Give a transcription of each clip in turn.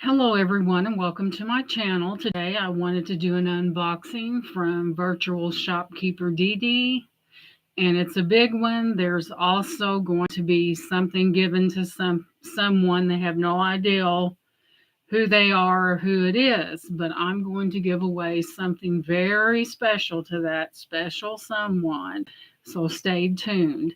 Hello everyone and welcome to my channel. Today I wanted to do an unboxing from virtual shopkeeper DD, and it's a big one. There's also going to be something given to someone. They have no idea who they are or who it is, but I'm going to give away something very special to that special someone. So stay tuned.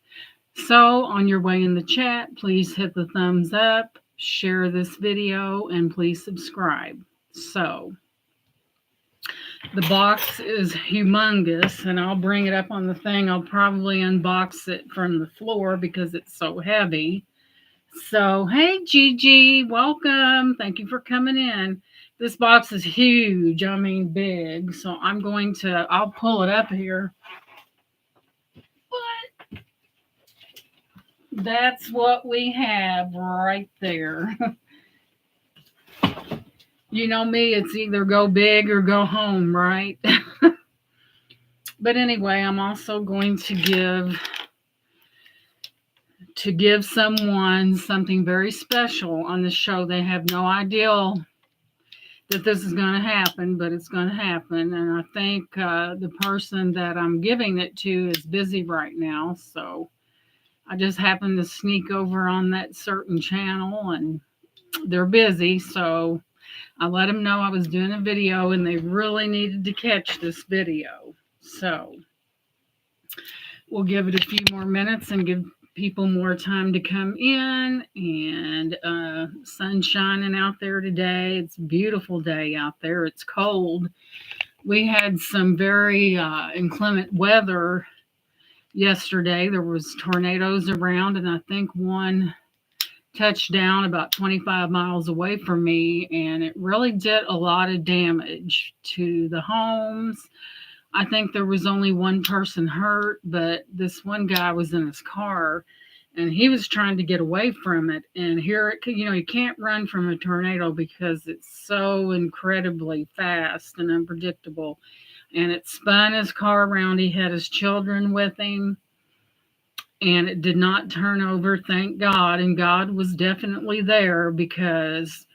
So, on your way in the chat, please hit the thumbs up, share this video, and please subscribe. So, the box is humongous, and I'll bring it up on the thing. I'll probably unbox it from the floor because it's so heavy. So, hey Gigi, welcome. Thank you for coming in. This box is huge, I mean big. So, I'll pull it up here. That's what we have right there. You know me, it's either go big or go home, right? But anyway, I'm also going to give someone something very special on the show. They have no idea that this is going to happen, but it's going to happen. And I think the person that I'm giving it to is busy right now, so I just happened to sneak over on that certain channel, and they're busy, so I let them know I was doing a video and they really needed to catch this video. So we'll give it a few more minutes and give people more time to come in. And sun's shining out there today. It's a beautiful day out there. It's cold. We had some very inclement weather yesterday. There was tornadoes around, and I think one touched down about 25 miles away from me, and it really did a lot of damage to the homes. I think there was only one person hurt, but this one guy was in his car and he was trying to get away from it. And here you can't run from a tornado because it's so incredibly fast and unpredictable. And it spun his car around. He had his children with him, and it did not turn over, thank God. And God was definitely there, because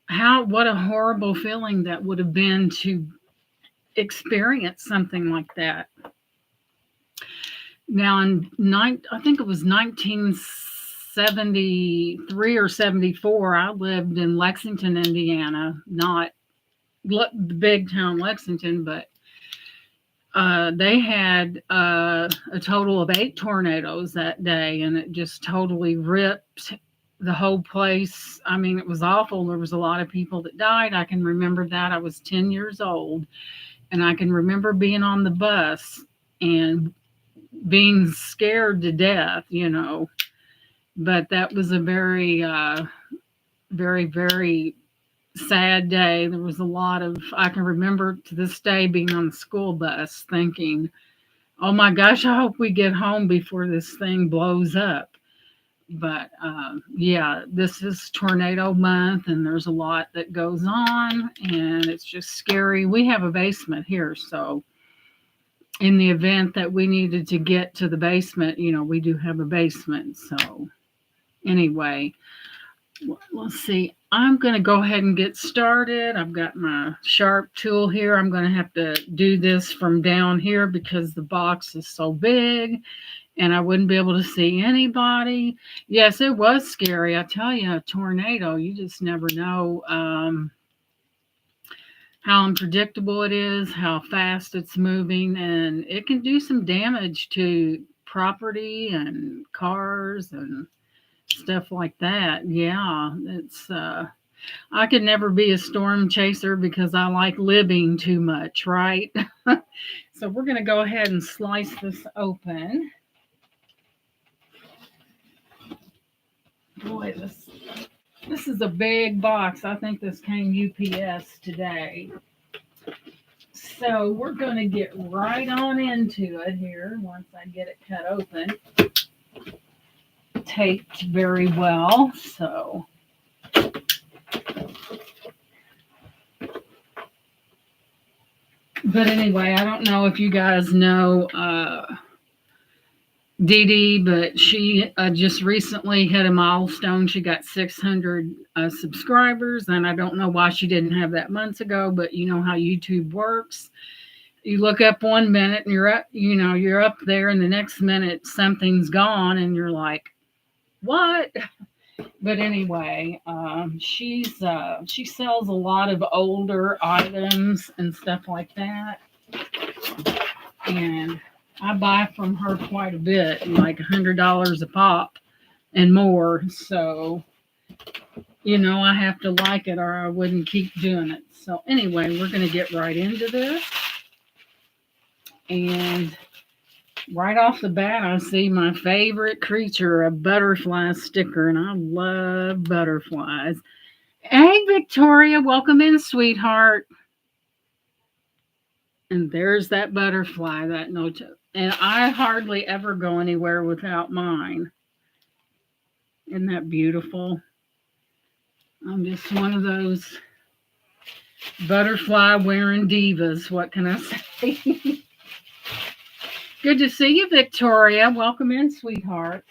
what a horrible feeling that would have been to experience something like that. Now, I think it was 1973 or 74, I lived in Lexington, Indiana, not the big town Lexington, but they had a total of 8 tornadoes that day, and it just totally ripped the whole place. I mean, it was awful. There was a lot of people that died. I can remember that. I was 10 years old, and I can remember being on the bus and being scared to death, But that was a very, very, very sad day. There was I can remember to this day being on the school bus thinking, oh my gosh, I hope we get home before this thing blows up. But yeah, this is tornado month, and there's a lot that goes on, and it's just scary. We have a basement here, so in the event that we needed to get to the basement, we do have a basement. So anyway, let's see. I'm going to go ahead and get started. I've got my sharp tool here. I'm going to have to do this from down here because the box is so big and I wouldn't be able to see anybody. Yes, it was scary. I tell you, a tornado, you just never know how unpredictable it is, how fast it's moving, and it can do some damage to property and cars and stuff like that. Yeah, it's I could never be a storm chaser because I like living too much, right? So we're going to go ahead and slice this open. Boy, this is a big box. I think this came UPS today. So we're going to get right on into it here once I get it cut open. Taped very well, so but anyway, I don't know if you guys know Dee Dee, but she just recently hit a milestone. She got 600 subscribers, and I don't know why she didn't have that months ago, but you know how YouTube works. You look up 1 minute and you're up, you're up there, and the next minute something's gone, and you're like, what? But anyway, she sells a lot of older items and stuff like that, and I buy from her quite a bit, like $100 a pop and more. So I have to like it, or I wouldn't keep doing it. So anyway, we're going to get right into this, and right off the bat, I see my favorite creature, a butterfly sticker, and I love butterflies. Hey, Victoria, welcome in, sweetheart. And there's that butterfly, that note. And I hardly ever go anywhere without mine. Isn't that beautiful? I'm just one of those butterfly wearing divas. What can I say? Good to see you, Victoria. Welcome in, sweetheart.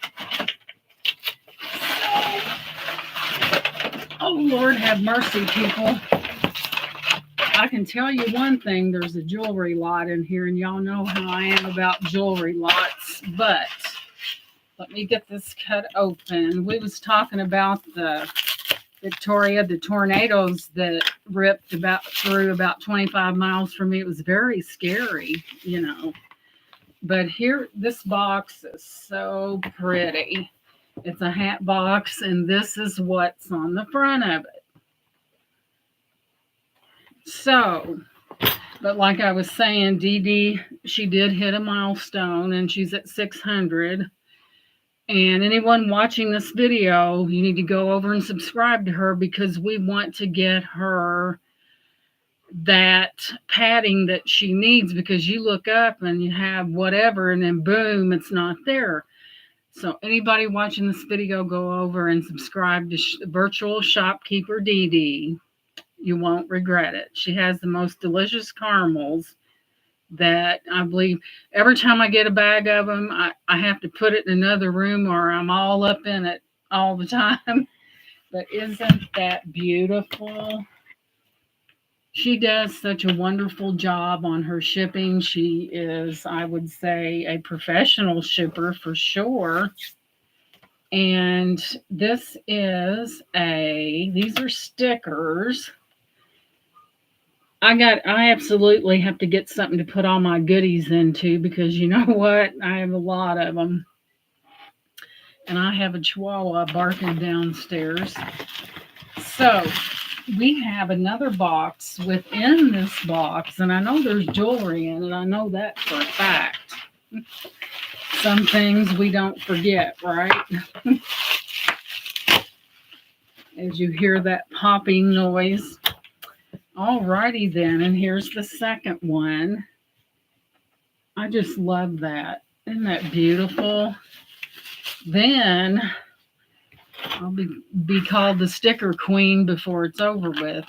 Oh, Lord, have mercy, people. I can tell you one thing, there's a jewelry lot in here, and y'all know how I am about jewelry lots, but let me get this cut open. We was talking about the tornadoes that ripped through about 25 miles from me. It was very scary, But here, this box is so pretty. It's a hat box, and this is what's on the front of it. So, but like I was saying, Dee Dee, she did hit a milestone, and she's at 600. And anyone watching this video, you need to go over and subscribe to her, because we want to get her that padding that she needs, because you look up and you have whatever, and then boom, it's not there. So anybody watching this video, go over and subscribe to Virtual Shopkeeper Dee Dee. You won't regret it. She has the most delicious caramels that I believe every time I get a bag of them, I have to put it in another room, or I'm all up in it all the time. But isn't that beautiful? She does such a wonderful job on her shipping. She is, I would say, a professional shipper for sure. And these are stickers. I absolutely have to get something to put all my goodies into, because you know what? I have a lot of them. And I have a chihuahua barking downstairs. So we have another box within this box, and I know there's jewelry in it. I know that for a fact. Some things we don't forget, right? As you hear that popping noise. Alrighty then, and here's the second one. I just love that. Isn't that beautiful? Then I'll be called the sticker queen before it's over with.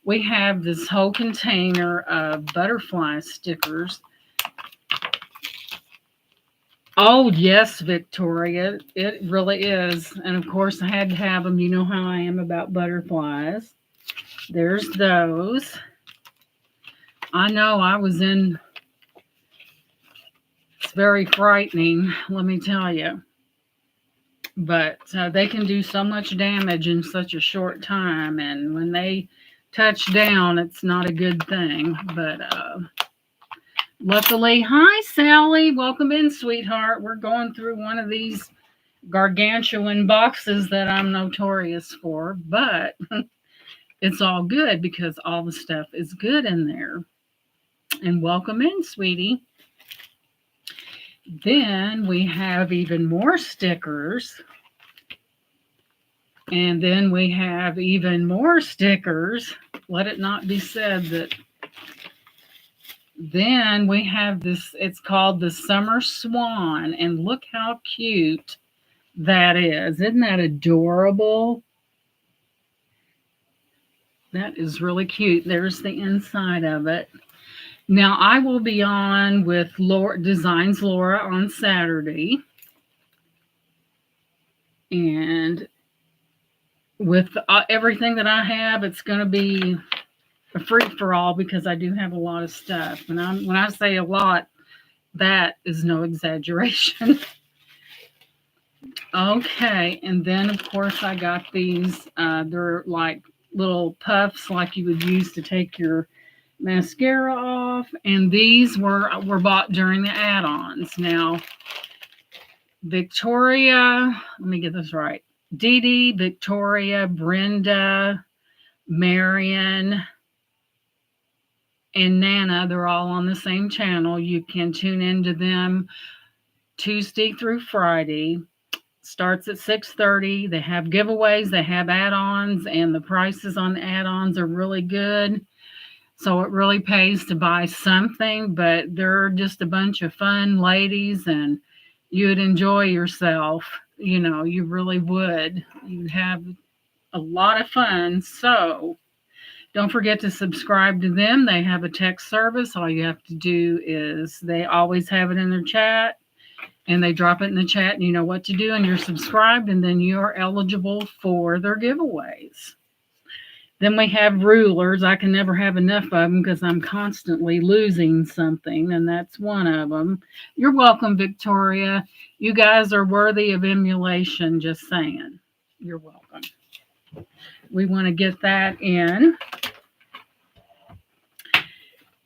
We have this whole container of butterfly stickers. Oh, yes, Victoria, it really is. And of course, I had to have them. You know how I am about butterflies. There's those. I know it's very frightening, let me tell you. But they can do so much damage in such a short time. And when they touch down, it's not a good thing. But luckily, hi, Sally. Welcome in, sweetheart. We're going through one of these gargantuan boxes that I'm notorious for. But it's all good, because all the stuff is good in there. And welcome in, sweetie. Then we have even more stickers. And then we have even more stickers. Let it not be said that. Then we have this, it's called the Summer Swan. And look how cute that is. Isn't that adorable? That is really cute. There's the inside of it. Now I will be on with Laura Designs Laura on Saturday, and with everything that I have, it's going to be a free for all because I do have a lot of stuff. And when I say a lot, that is no exaggeration. Okay, and then of course I got these. They're like little puffs, like you would use to take your mascara off, and these were bought during the add-ons. Now, Victoria, let me get this right. Dee Dee, Victoria, Brenda, Marion, and Nana, they're all on the same channel. You can tune into them Tuesday through Friday. Starts at 6:30. They have giveaways, they have add-ons, and the prices on the add-ons are really good. So it really pays to buy something, but they're just a bunch of fun ladies and you'd enjoy yourself. You know, you really would. You'd have a lot of fun. So don't forget to subscribe to them. They have a text service. All you have to do is they always have it in their chat and they drop it in the chat and you know what to do and you're subscribed and then you're eligible for their giveaways. Then we have rulers. I can never have enough of them because I'm constantly losing something, and that's one of them. You're welcome, Victoria. You guys are worthy of emulation, just saying. You're welcome. We want to get that in.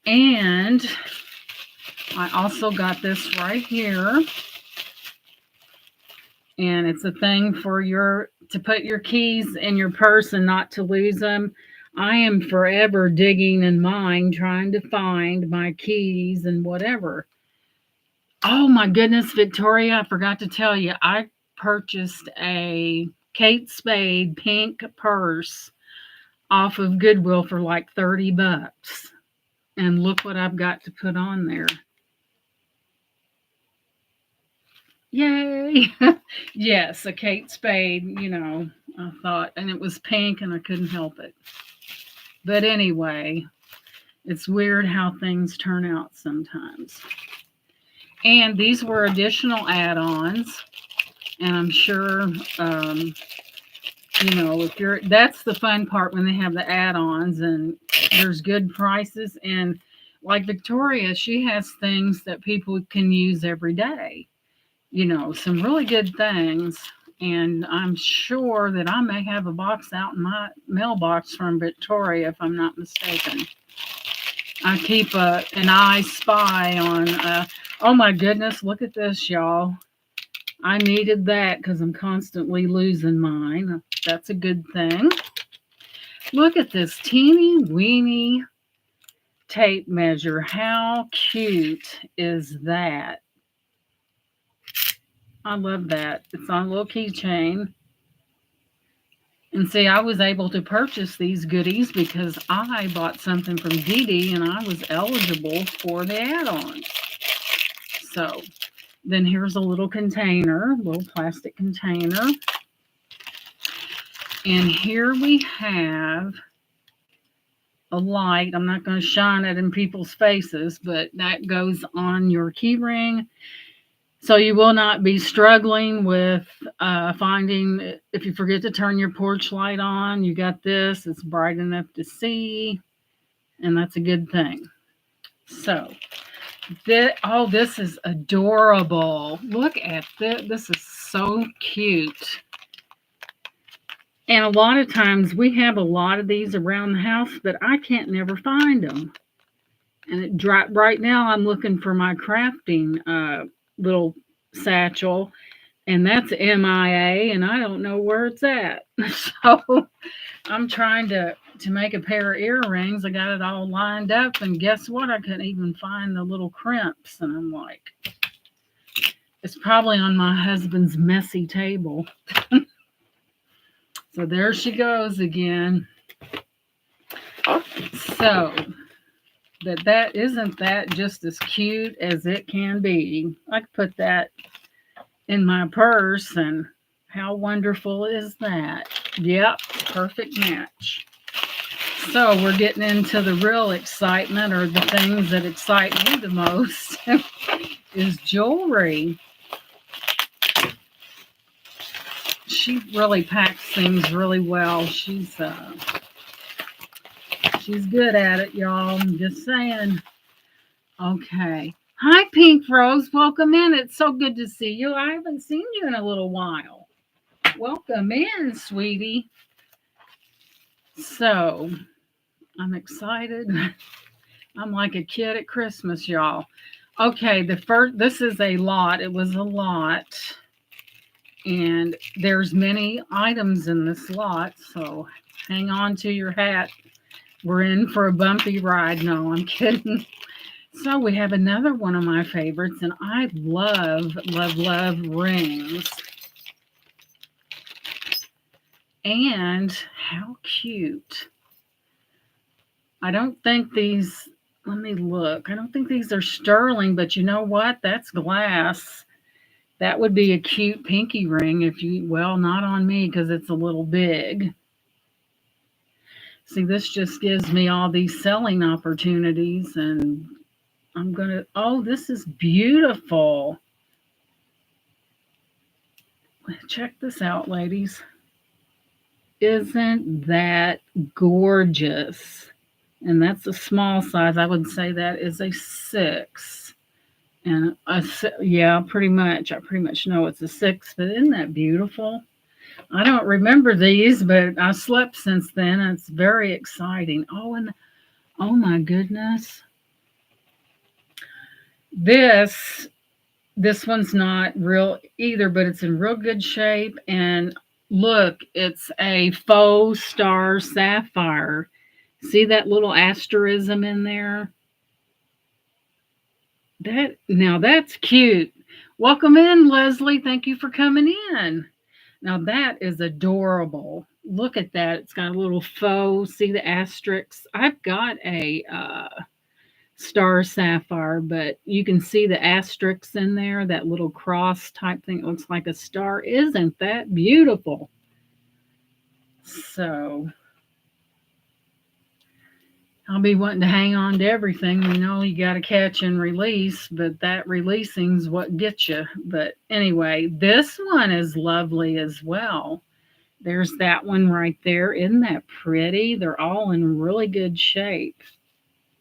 And I also got this right here. And it's a thing for to put your keys in your purse and not to lose them. I am forever digging in mine trying to find my keys and whatever. Oh my goodness, Victoria, I forgot to tell you, I purchased a Kate Spade pink purse off of Goodwill for like $30. And look what I've got to put on there. Yay! Yes, a Kate Spade, you know, I thought, and it was pink and I couldn't help it. But anyway, it's weird how things turn out sometimes. And these were additional add-ons, and I'm sure, you know, that's the fun part when they have the add-ons and there's good prices. And like Victoria, she has things that people can use every day. You know, some really good things. And I'm sure that I may have a box out in my mailbox from Victoria, if I'm not mistaken. I keep an eye spy on, oh my goodness, look at this, y'all. I needed that because I'm constantly losing mine. That's a good thing. Look at this teeny weeny tape measure. How cute is that? I love that. It's on a little keychain. And see, I was able to purchase these goodies because I bought something from Dee Dee and I was eligible for the add-ons. So then here's a little container, little plastic container. And here we have a light. I'm not going to shine it in people's faces, but that goes on your key ring. So you will not be struggling with finding, if you forget to turn your porch light on, you got this. It's bright enough to see, and that's a good thing. So, this is adorable. Look at this. This is so cute. And a lot of times we have a lot of these around the house, but I can't never find them. And right now I'm looking for my crafting little satchel, and that's MIA, and I don't know where it's at. So I'm trying to make a pair of earrings. I got it all lined up, and guess what? I couldn't even find the little crimps, and I'm like, it's probably on my husband's messy table. So there she goes again. So that isn't that just as cute as it can be. I could put that in my purse, and how wonderful is that? Yep, perfect match. So we're getting into the real excitement, or the things that excite me the most, is jewelry. She really packs things really well. She's good at it, y'all. I'm just saying. Okay. Hi, Pink Rose. Welcome in. It's so good to see you. I haven't seen you in a little while. Welcome in, sweetie. So, I'm excited. I'm like a kid at Christmas, y'all. Okay, this is a lot. It was a lot. And there's many items in this lot, so hang on to your hat. We're in for a bumpy ride. No, I'm kidding. So we have another one of my favorites, and I love, love, love rings. And how cute. I don't think these, let me look. I don't think these are sterling, but you know what? That's glass. That would be a cute pinky ring if you, well, not on me because it's a little big. See, this just gives me all these selling opportunities, and I'm going to, oh, this is beautiful. Check this out, ladies. Isn't that gorgeous? And that's a small size. I would say that is a 6. And yeah, pretty much. I pretty much know it's a 6, but isn't that beautiful? I don't remember these, but I slept since then, and it's very exciting. Oh, and oh my goodness. This one's not real either, but it's in real good shape. And look, it's a faux star sapphire. See that little asterism in there? That's cute. Welcome in, Leslie. Thank you for coming in. Now that is adorable. Look at that. It's got a little faux. See the asterisks? I've got a star sapphire, but you can see the asterisks in there, that little cross type thing. It looks like a star. Isn't that beautiful? So I'll be wanting to hang on to everything. You know, you got to catch and release, but that releasing's what gets you. But anyway, this one is lovely as well. There's that one right there. Isn't that pretty? They're all in really good shape.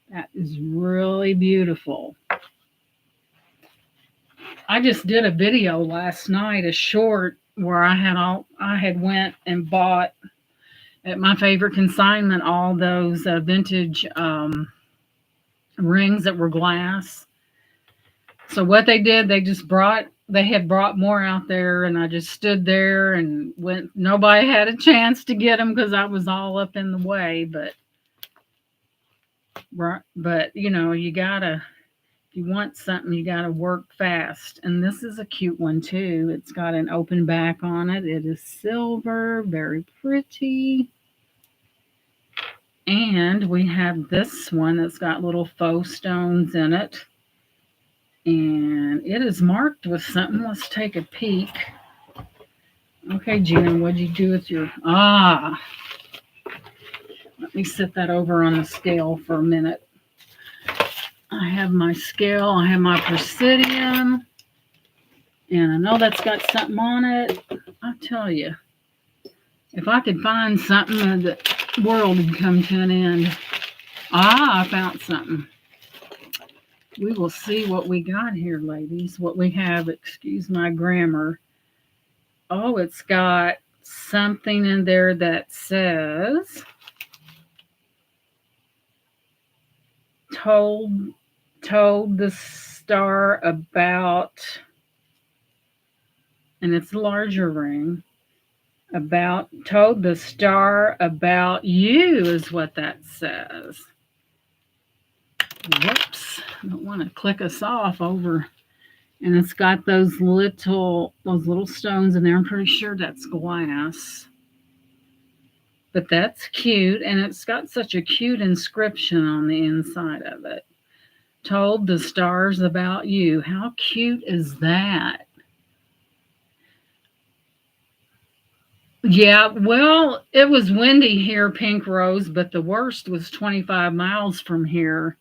That is really beautiful. I just did a video last night, a short, where I had went and bought at my favorite consignment all those vintage rings that were glass. So what they did, they had brought more out there, and I just stood there and went. Nobody had a chance to get them because I was all up in the way. But you know, you gotta, if you want something, you gotta work fast. And this is a cute one too. It's got an open back on it. It is silver, very pretty. And we have this one that's got little faux stones in it. And it is marked with something. Let's take a peek. Okay, Gina, what'd you do with your... Let me set that over on the scale for a minute. I have my scale. I have my Presidium. And I know that's got something on it. I'll tell you. If I could find something, the world would come to an end. I found something. We will see what we got here, ladies. What we have, excuse my grammar. Oh, it's got something in there that says, told the star about, and it's a larger ring, told the star about you is what that says. Whoops, I don't want to click us off over. And it's got those little stones in there. I'm pretty sure that's glass. But that's cute, and it's got such a cute inscription on the inside of it. Told the stars about you. How cute is that? Yeah, well, it was windy here, Pink Rose, but the worst was 25 miles from here.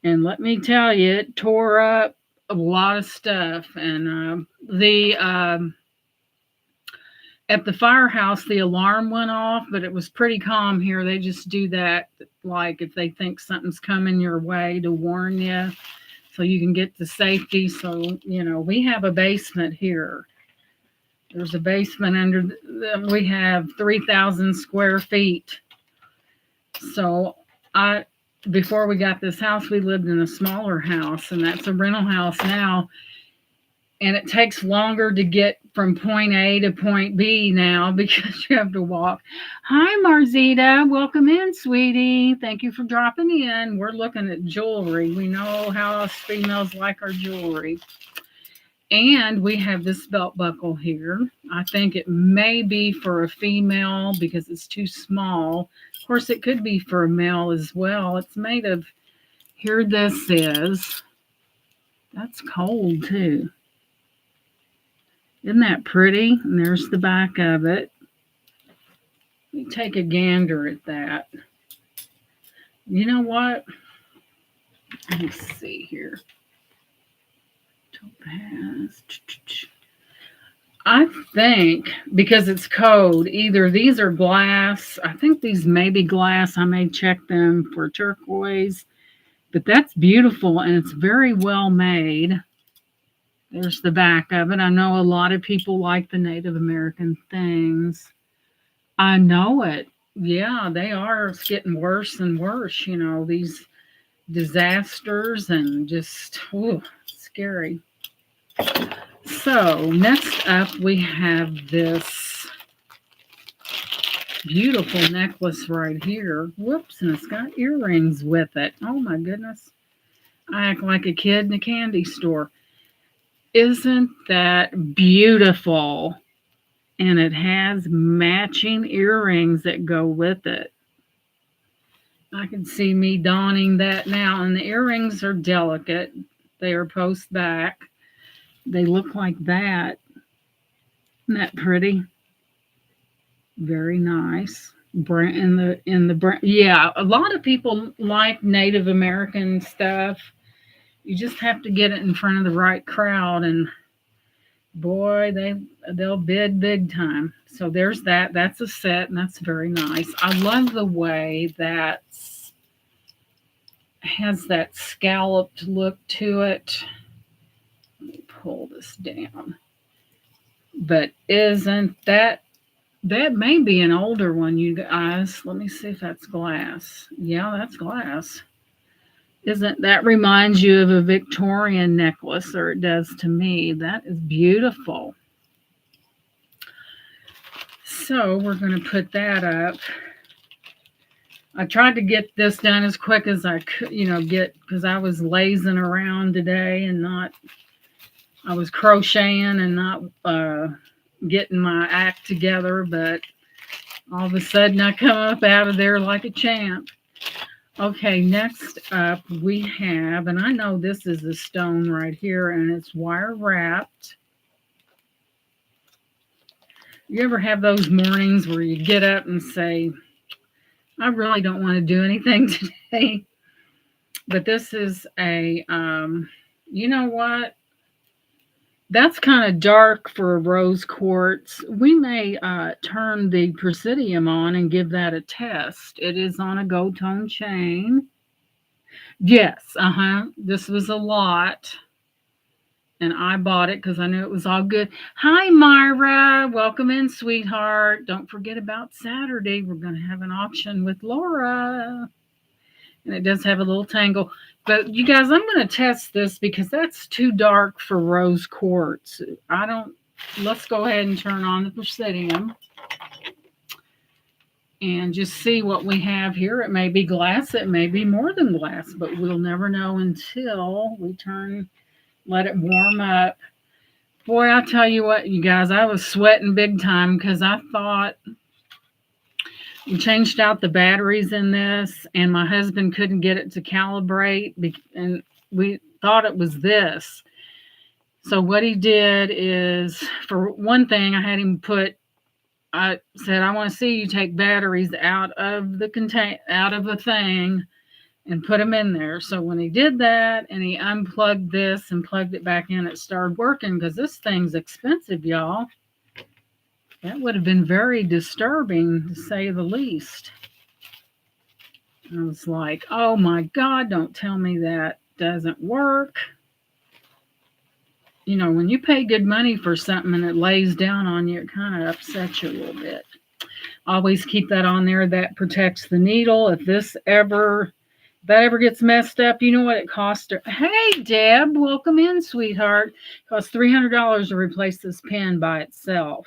And let me tell you, it tore up a lot of stuff. And the at the firehouse, the alarm went off, but it was pretty calm here. They just do that, like if they think something's coming your way to warn you, so you can get to safety. So we have a basement here. There's a basement under. We have 3,000 square feet. So I before we got this house, we lived in a smaller house, and that's a rental house now. And it takes longer to get from point A to point B now because you have to walk. Hi, Marzita. Welcome in, sweetie. Thank you for dropping in. We're looking at jewelry. We know how us females like our jewelry. And we have this belt buckle here. I think it may be for a female because it's too small. Of course, it could be for a male as well. It's made of, here this is. That's cold too. Isn't that pretty? And there's the back of it. Let me take a gander at that. You know what? Let me see here. Topaz. I think because it's code, either these are glass. I think these may be glass. I may check them for turquoise. But that's beautiful and it's very well made. There's the back of it. I know a lot of people like the Native American things. I know it. Yeah, they are. It's getting worse and worse. These disasters and just scary. So next up, we have this beautiful necklace right here. Whoops, and it's got earrings with it. Oh my goodness. I act like a kid in a candy store. Isn't that beautiful? And it has matching earrings that go with it. I can see me donning that now. And the earrings are delicate. They are post back. They look like that. Isn't that pretty? Very nice. Yeah, a lot of people like Native American stuff. You just have to get it in front of the right crowd, and boy, they'll bid big time. So there's that. That's a set, and that's very nice. I love the way that has that scalloped look to it. Let me pull this down. But isn't that may be an older one, you guys? Let me see if that's glass. Yeah, that's glass. Isn't that reminds you of a Victorian necklace, or it does to me. That is beautiful. So we're going to put that up. I tried to get this done as quick as I could, because I was lazing around today and I was crocheting and not getting my act together, but all of a sudden I come up out of there like a champ. Okay, next up we have, and I know this is a stone right here, and it's wire wrapped. You ever have those mornings where you get up and say, I really don't want to do anything today? But this is a, you know what? That's kind of dark for a rose quartz. We may turn the presidium on and give that a test. It is on a gold tone chain. Yes, This was a lot. And I bought it because I knew it was all good. Hi, Myra. Welcome in, sweetheart. Don't forget about Saturday. We're going to have an auction with Laura. And it does have a little tangle. But you guys, I'm going to test this because that's too dark for rose quartz. Let's go ahead and turn on the presidium and just see what we have here. It may be glass. It may be more than glass, but we'll never know until we let it warm up. Boy, I tell you what, you guys, I was sweating big time because I thought we changed out the batteries in this, and my husband couldn't get it to calibrate, and we thought it was this. So what he did is, for one thing, I had him put I said, I want to see you take batteries out of the out of a thing and put them in there. So when he did that and he unplugged this and plugged it back in, it started working because this thing's expensive, y'all. That would have been very disturbing to say the least. I was like, oh my God, don't tell me that doesn't work. You know, when you pay good money for something and it lays down on you, it kind of upsets you a little bit. Always keep that on there. That protects the needle. If that ever gets messed up, you know what it costs her. Hey, Deb, welcome in, sweetheart. It costs $300 to replace this pen by itself.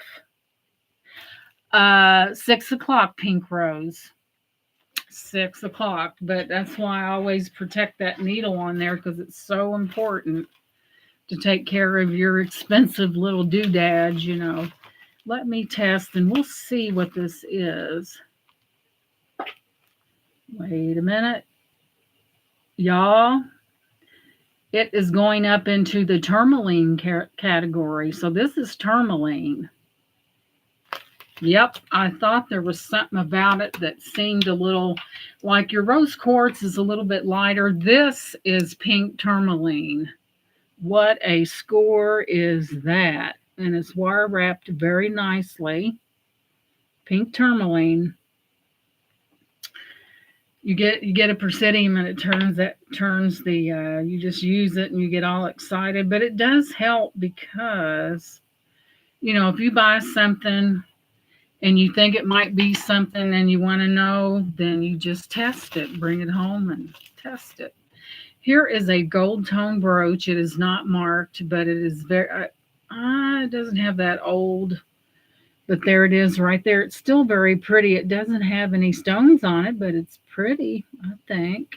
6 o'clock, Pink Rose. 6 o'clock. But that's why I always protect that needle on there because it's so important to take care of your expensive little doodads, you know. Let me test and we'll see what this is. Wait a minute. Y'all, it is going up into the tourmaline category. So this is tourmaline. Yep, I thought there was something about it that seemed a little like your rose quartz is a little bit lighter. This is pink tourmaline. What a score is that? And it's wire wrapped very nicely. Pink tourmaline. You get a Presidium and it turns the you just use it and you get all excited. But it does help because, you know, if you buy something and you think it might be something and you want to know, then you just test it. Bring it home and test it. Here is a gold tone brooch. It is not marked, but it is very, it doesn't have that old, but there it is right there. It's still very pretty. It doesn't have any stones on it, but it's pretty, I think.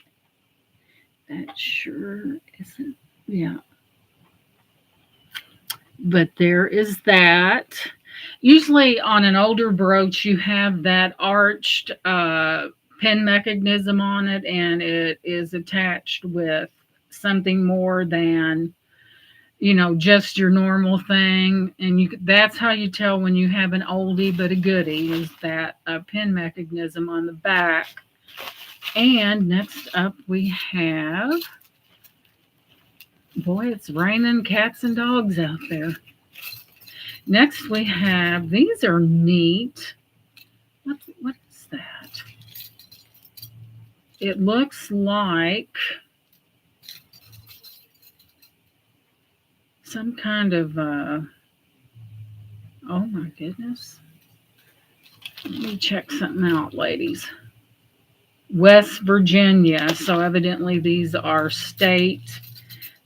That sure isn't, yeah. But there is that. Usually on an older brooch, you have that arched pin mechanism on it, and it is attached with something more than, you know, just your normal thing. And that's how you tell when you have an oldie but a goodie, is that pin mechanism on the back. And next up we have, boy, it's raining cats and dogs out there. Next we have, these are neat. What is that? It looks like some kind of, oh my goodness. Let me check something out, ladies. West Virginia. So evidently these are state.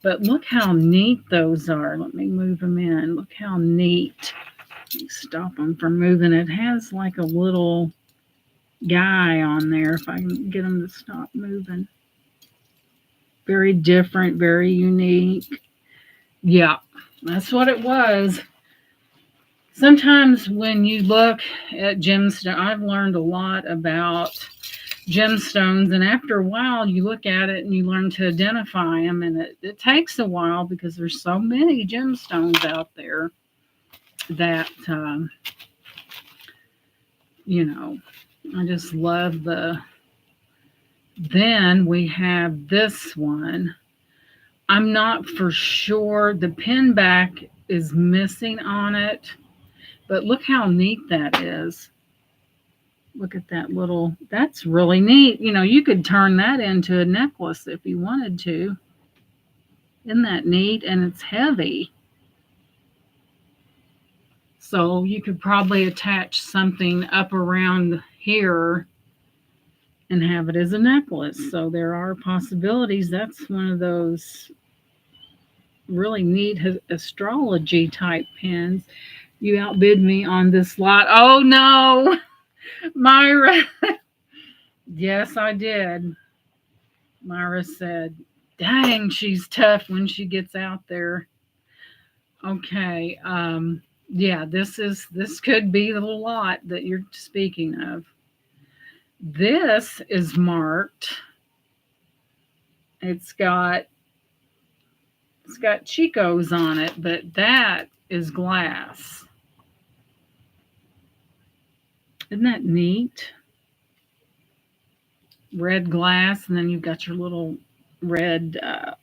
But look how neat those are. Let me move them in. Look how neat. Let me stop them from moving. It has like a little guy on there, if I can get them to stop moving. Very different, very unique. Yeah, that's what it was. Sometimes when you look at gemstones, I've learned a lot about gemstones, and after a while you look at it and you learn to identify them, and it takes a while because there's so many gemstones out there that you know, I just love the. Then we have this one. I'm not for sure, the pin back is missing on it, but look how neat that is. Look at that little, that's really neat. You know, you could turn that into a necklace if you wanted to. Isn't that neat? And it's heavy. So you could probably attach something up around here and have it as a necklace. So there are possibilities. That's one of those really neat astrology type pins. You outbid me on this lot. Oh no, Myra. Yes, I did. Myra said, dang, she's tough when she gets out there. Okay. Yeah, this could be the lot that you're speaking of. This is marked. It's got Chico's on it, but that is glass. Isn't that neat? Red glass, and then you've got your little red.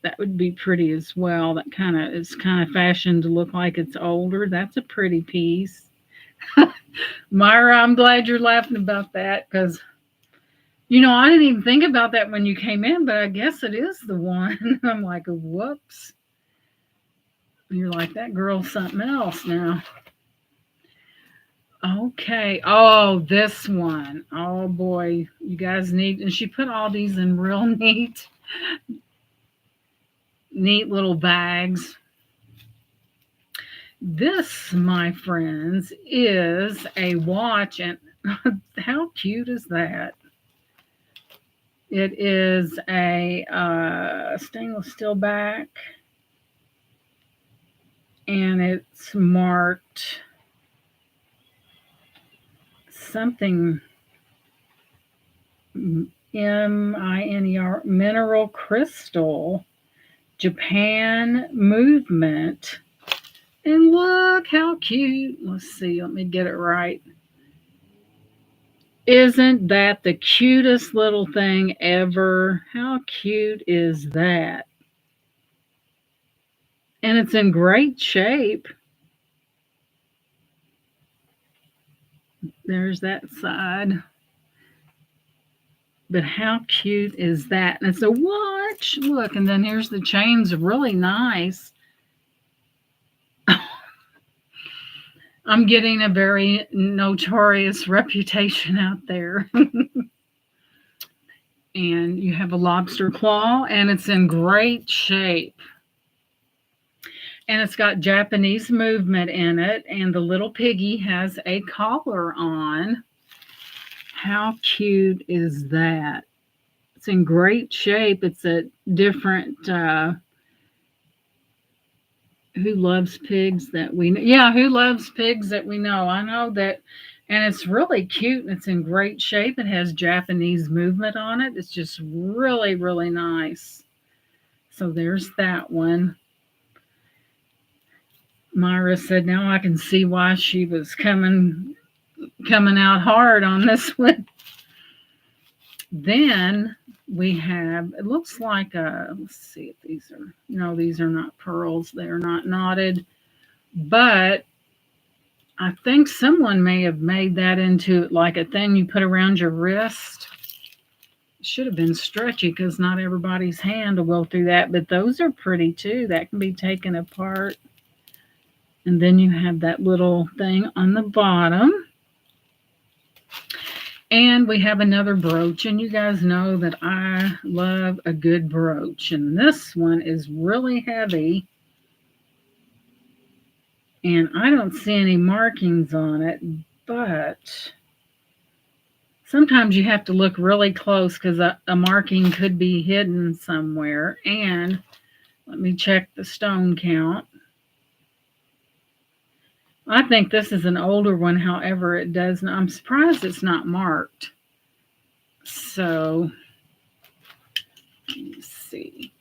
That would be pretty as well. That kind of is kind of fashioned to look like it's older. That's a pretty piece. Myra, I'm glad you're laughing about that because I didn't even think about that when you came in, but I guess it is the one. I'm like, whoops. You're like, that girl's something else now. Okay. Oh, this one. Oh boy, you guys need. And she put all these in real neat little bags. This, my friends, is a watch, and how cute is that? It is a stainless steel back, and it's marked something MINER, mineral crystal, Japan movement. And look how cute. Let's see, let me get it right. Isn't that the cutest little thing ever? How cute is that? And it's in great shape. There's that side. But how cute is that? And it's a watch. Look, and then here's the chains, really nice. I'm getting a very notorious reputation out there. And you have a lobster claw, and it's in great shape. And it's got Japanese movement in it, and the little piggy has a collar on. How cute is that? It's in great shape. It's a different who loves pigs that we know. Yeah, who loves pigs that we know. I know that. And it's really cute, and it's in great shape. It has Japanese movement on it. It's just really, really nice. So there's that one. Myra said, now I can see why she was coming out hard on this one. Then we have, it looks like let's see if these are, no, these are not pearls. They're not knotted. But I think someone may have made that into like a thing you put around your wrist. It should have been stretchy because not everybody's hand will go through that. But those are pretty too. That can be taken apart. And then you have that little thing on the bottom. And we have another brooch. And you guys know that I love a good brooch. And this one is really heavy. And I don't see any markings on it. But sometimes you have to look really close because a marking could be hidden somewhere. And let me check the stone count. I think this is an older one, however, it does not. I'm surprised it's not marked. So, let me see.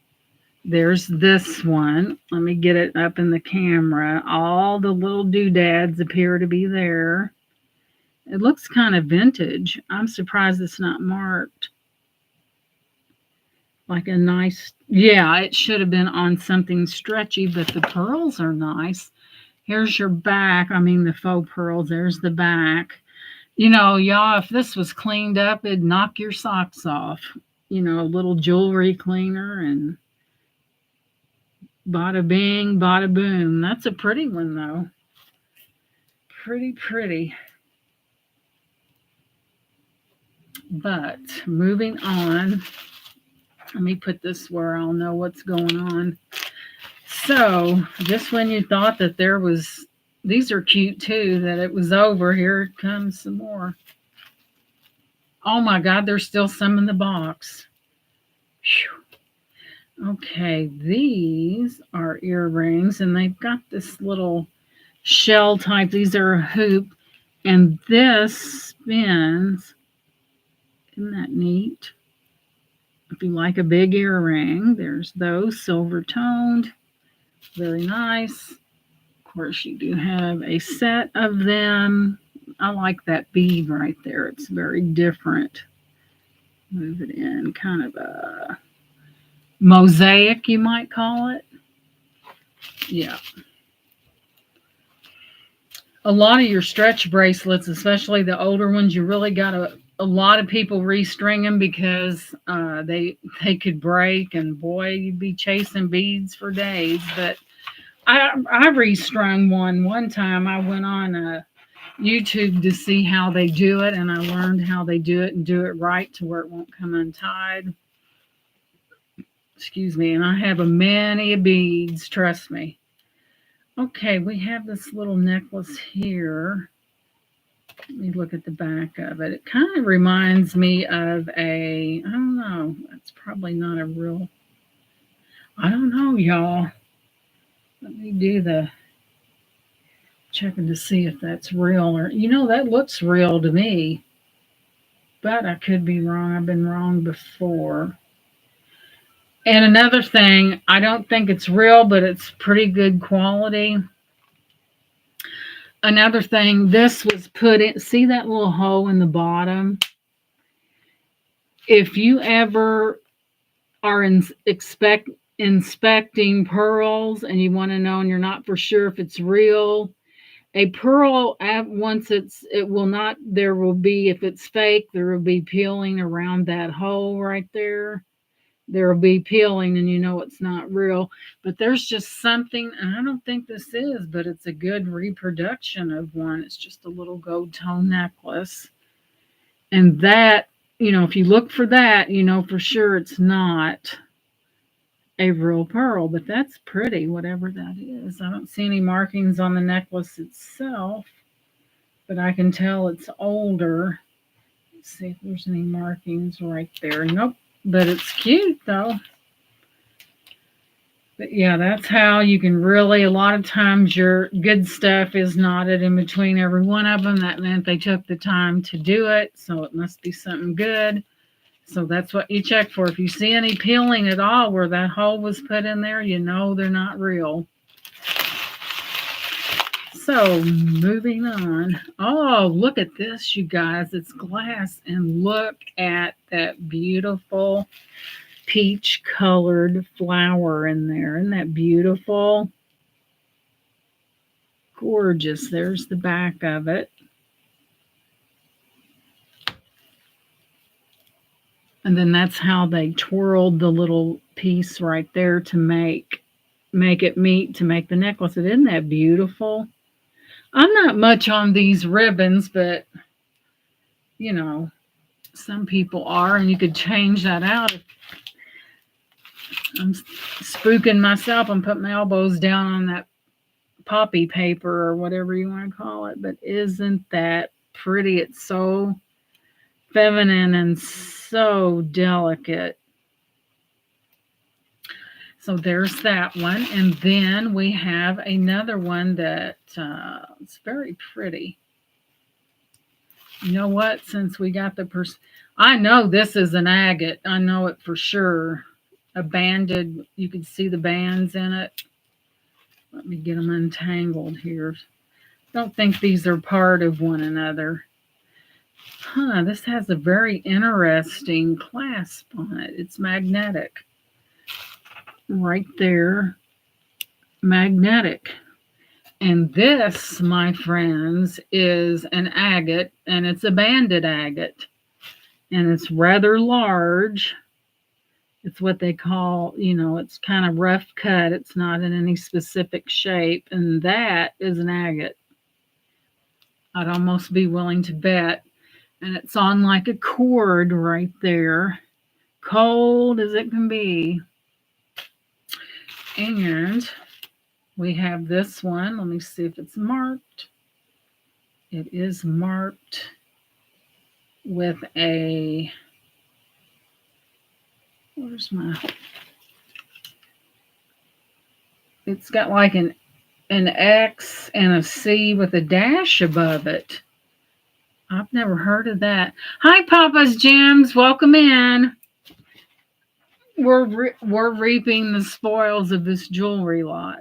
There's this one. Let me get it up in the camera. All the little doodads appear to be there. It looks kind of vintage. I'm surprised it's not marked. Like a nice, yeah, it should have been on something stretchy, but the pearls are nice. Here's your back. I mean, the faux pearls. There's the back. Y'all, if this was cleaned up, it'd knock your socks off. A little jewelry cleaner and bada bing, bada boom. That's a pretty one, though. Pretty, pretty. But moving on, let me put this where I'll know what's going on. So, just when you thought that these are cute too, that it was over, here comes some more. Oh my God, there's still some in the box. Whew. Okay, these are earrings, and they've got this little shell type. These are a hoop, and this spins. Isn't that neat? If you like a big earring, there's those, silver toned. Very nice. Of course, you do have a set of them. I like that bead right there. It's very different. Move it in, kind of a mosaic, you might call it. Yeah. A lot of your stretch bracelets, especially the older ones, you really got to. A lot of people restring them because they could break, and boy, you'd be chasing beads for days. But I restrung one time. I went on YouTube to see how they do it, and I learned how they do it and do it right to where it won't come untied. Excuse me. And I have a many beads, trust me. Okay, we have this little necklace here. Let me look at the back of it. It kind of reminds me of I don't know, that's probably not a real, I don't know, y'all. Let me do the checking to see if that's real or, that looks real to me, but I could be wrong. I've been wrong before. And another thing, I don't think it's real, but it's pretty good quality. Another thing, this was put in, see that little hole in the bottom? If you ever are inspecting pearls and you want to know and you're not for sure if it's real, a pearl, once it will not, there will be, if it's fake, there will be peeling around that hole right there. There will be peeling and you know it's not real. But there's just something, and I don't think this is, but it's a good reproduction of one. It's just a little gold tone necklace. And that, if you look for that, you know for sure it's not a real pearl, but that's pretty, whatever that is. I don't see any markings on the necklace itself, but I can tell it's older. Let's see if there's any markings right there. Nope, but it's cute though. But yeah, that's how you can really, a lot of times your good stuff is knotted in between every one of them. That meant they took the time to do it, so it must be something good. So that's what you check for. If you see any peeling at all where that hole was put in there, you know they're not real. So moving on. Oh, look at this, you guys. It's glass. And look at that beautiful peach colored flower in there. Isn't that beautiful? Gorgeous. There's the back of it. And then that's how they twirled the little piece right there to make it meet to make the necklace. Isn't that beautiful? I'm not much on these ribbons, but some people are, and you could change that out. I'm spooking myself and put my elbows down on that poppy paper or whatever you want to call it. But isn't that pretty? It's so feminine and so delicate. So there's that one. And then we have another one that it's very pretty. You know what? Since we got I know this is an agate. I know it for sure. A banded, you can see the bands in it. Let me get them untangled here. Don't think these are part of one another. This has a very interesting clasp on it. It's magnetic. Right there. Magnetic. And this, my friends, is an agate, and it's a banded agate. And it's rather large. It's what they call, it's kind of rough cut. It's not in any specific shape. And that is an agate. I'd almost be willing to bet. And it's on like a cord right there. Cold as it can be. And we have this one. Let me see if it's marked. It is marked with a, where's my, it's got like an X and a C with a dash above it. I've never heard of that. Hi, Papa's Gems. Welcome in. We're reaping the spoils of this jewelry lot.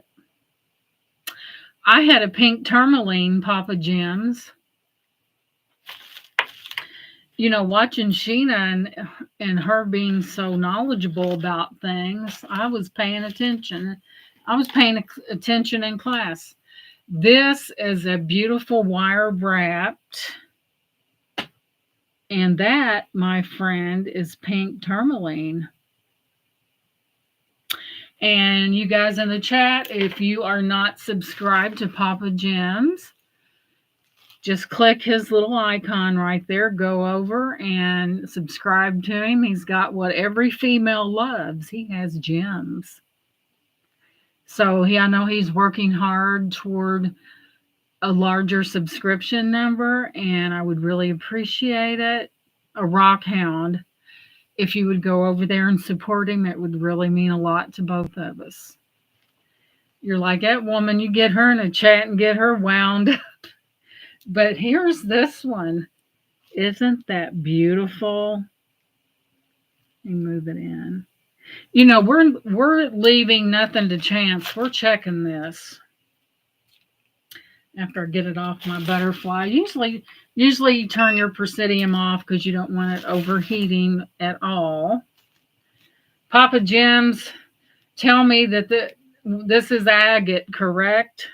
I had a pink tourmaline, Papa Gems. Watching Sheena and her being so knowledgeable about things, I was paying attention. I was paying attention in class. This is a beautiful wire wrapped, and that, my friend, is pink tourmaline. And you guys in the chat, if you are not subscribed to Papa Jim's, just click his little icon right there, go over and subscribe to him. He's got what every female loves. He has gems. So I know he's working hard toward a larger subscription number, and I would really appreciate it. A rock hound. If you would go over there and support him, it would really mean a lot to both of us. You're like, that woman, you get her in a chat and get her wound up. But here's this one. Isn't that beautiful? Let me move it in. We're leaving nothing to chance. We're checking this after I get it off my butterfly. Usually you turn your Presidium off because you don't want it overheating at all. Papa Jim's, tell me that this is agate, correct?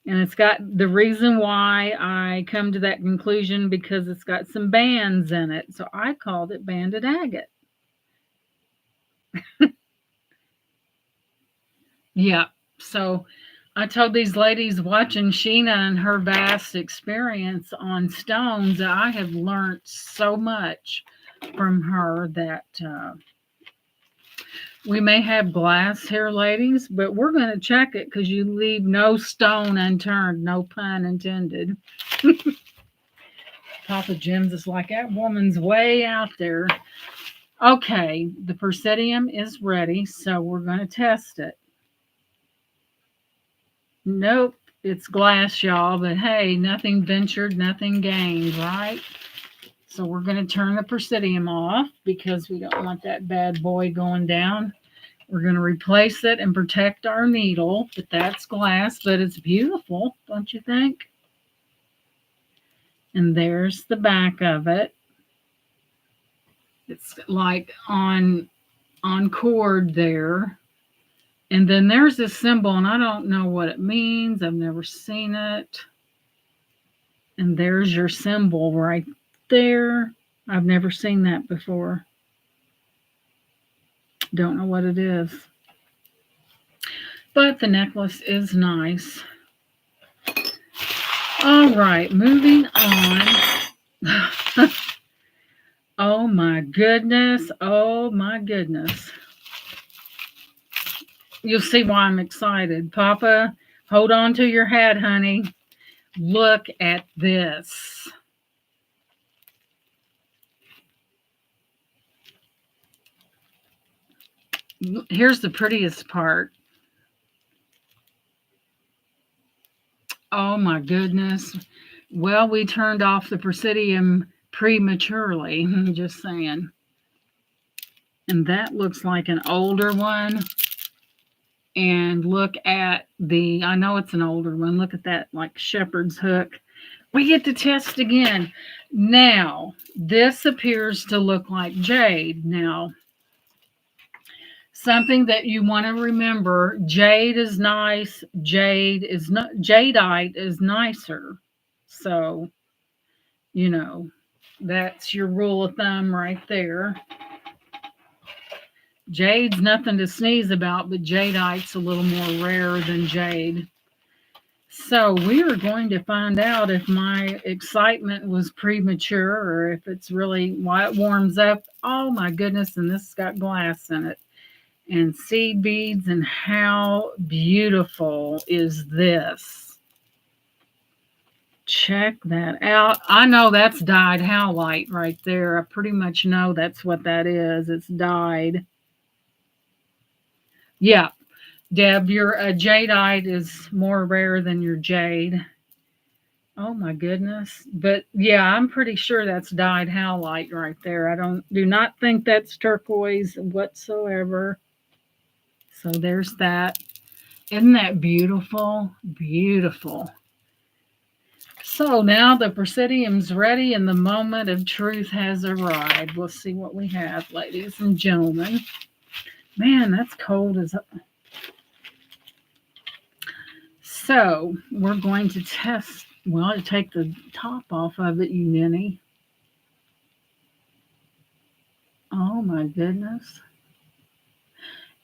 And it's got the reason why I come to that conclusion because it's got some bands in it. So I called it banded agate. Yeah. So I told these ladies watching Sheena and her vast experience on stones that I have learned so much from her that we may have glass here, ladies, but we're going to check it because you leave no stone unturned, no pun intended. Papa Jim's is like, that woman's way out there. Okay, the Presidium is ready, so we're going to test it. Nope, it's glass, y'all, but hey, nothing ventured, nothing gained, right? So we're going to turn the Presidium off because we don't want that bad boy going down. We're going to replace it and protect our needle, but that's glass, but it's beautiful, don't you think? And there's the back of it. It's like on cord there. And then there's this symbol, and I don't know what it means. I've never seen it. And there's your symbol right there. I've never seen that before. Don't know what it is. But the necklace is nice. All right, moving on. Oh my goodness. Oh my goodness. You'll see why I'm excited. Papa, hold on to your hat, honey. Look at this. Here's the prettiest part. Oh my goodness. Well, we turned off the Presidium prematurely. Just saying. And that looks like an older one. And look at I know it's an older one. Look at that, like shepherd's hook. We get to test again. Now, this appears to look like jade. Now, something that you want to remember, jade is nice. Jade is not, jadeite is nicer. So, that's your rule of thumb right there. Jade's nothing to sneeze about, but jadeite's a little more rare than jade. So we are going to find out if my excitement was premature or if it's really why it warms up. Oh my goodness, and this has got glass in it. And seed beads, and how beautiful is this? Check that out. I know that's dyed howlite right there. I pretty much know that's what that is. It's dyed. Yeah, Deb, your jadeite is more rare than your jade. Oh my goodness. But yeah, I'm pretty sure that's dyed howlite right there. I do not think that's turquoise whatsoever. So there's that. Isn't that beautiful? Beautiful. So now the presidium's ready and the moment of truth has arrived. We'll see what we have, ladies and gentlemen. Man, that's cold as. So we're going to test. Well, to take the top off of it, you ninny. Oh my goodness.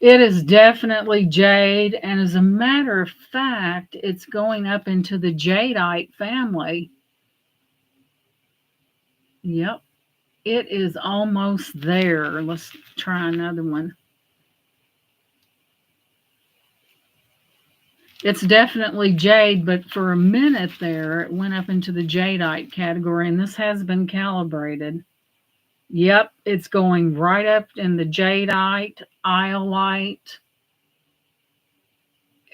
It is definitely jade, and as a matter of fact, it's going up into the jadeite family. Yep, it is almost there. Let's try another one. It's definitely jade, but for a minute there, it went up into the jadeite category, and this has been calibrated. Yep, it's going right up in the jadeite, iolite,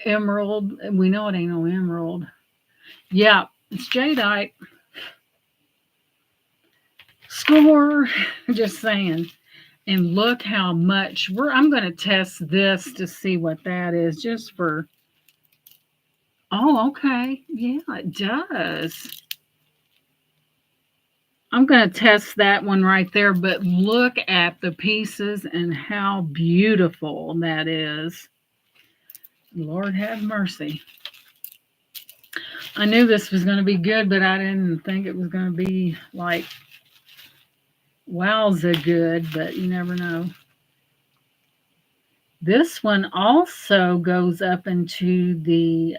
emerald. We know it ain't no emerald. Yeah, it's jadeite. Score. Just saying. And look how much I'm going to test this to see what that is just for. Oh, okay. Yeah, it does. I'm going to test that one right there, but look at the pieces and how beautiful that is. Lord have mercy. I knew this was going to be good, but I didn't think it was going to be like wowza good, but you never know. This one also goes up into the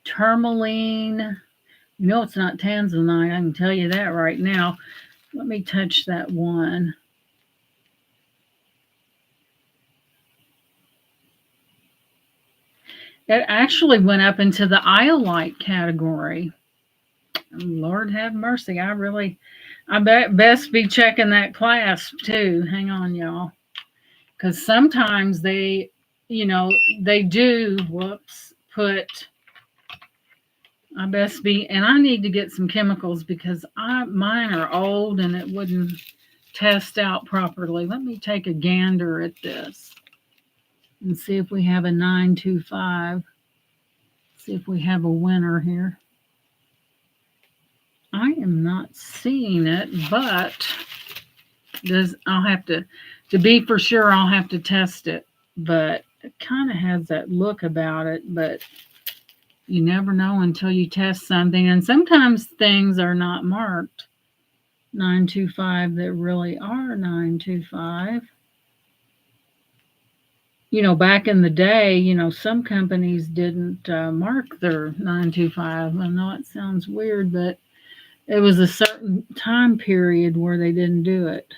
tourmaline. You know it's not tanzanite, I can tell you that right now. Let me touch that one. It actually went up into the iolite category. Lord have mercy. I best be checking that clasp too. Hang on, y'all. Because sometimes they do, put, I best be, and I need to get some chemicals because mine are old and it wouldn't test out properly. Let me take a gander at this and see if we have a 925. See if we have a winner here. I am not seeing it, but I'll have to be for sure, I'll have to test it. But it kind of has that look about it, but you never know until you test something. And sometimes things are not marked 925 that really are 925. Back in the day, some companies didn't mark their 925. I know it sounds weird, but it was a certain time period where they didn't do it.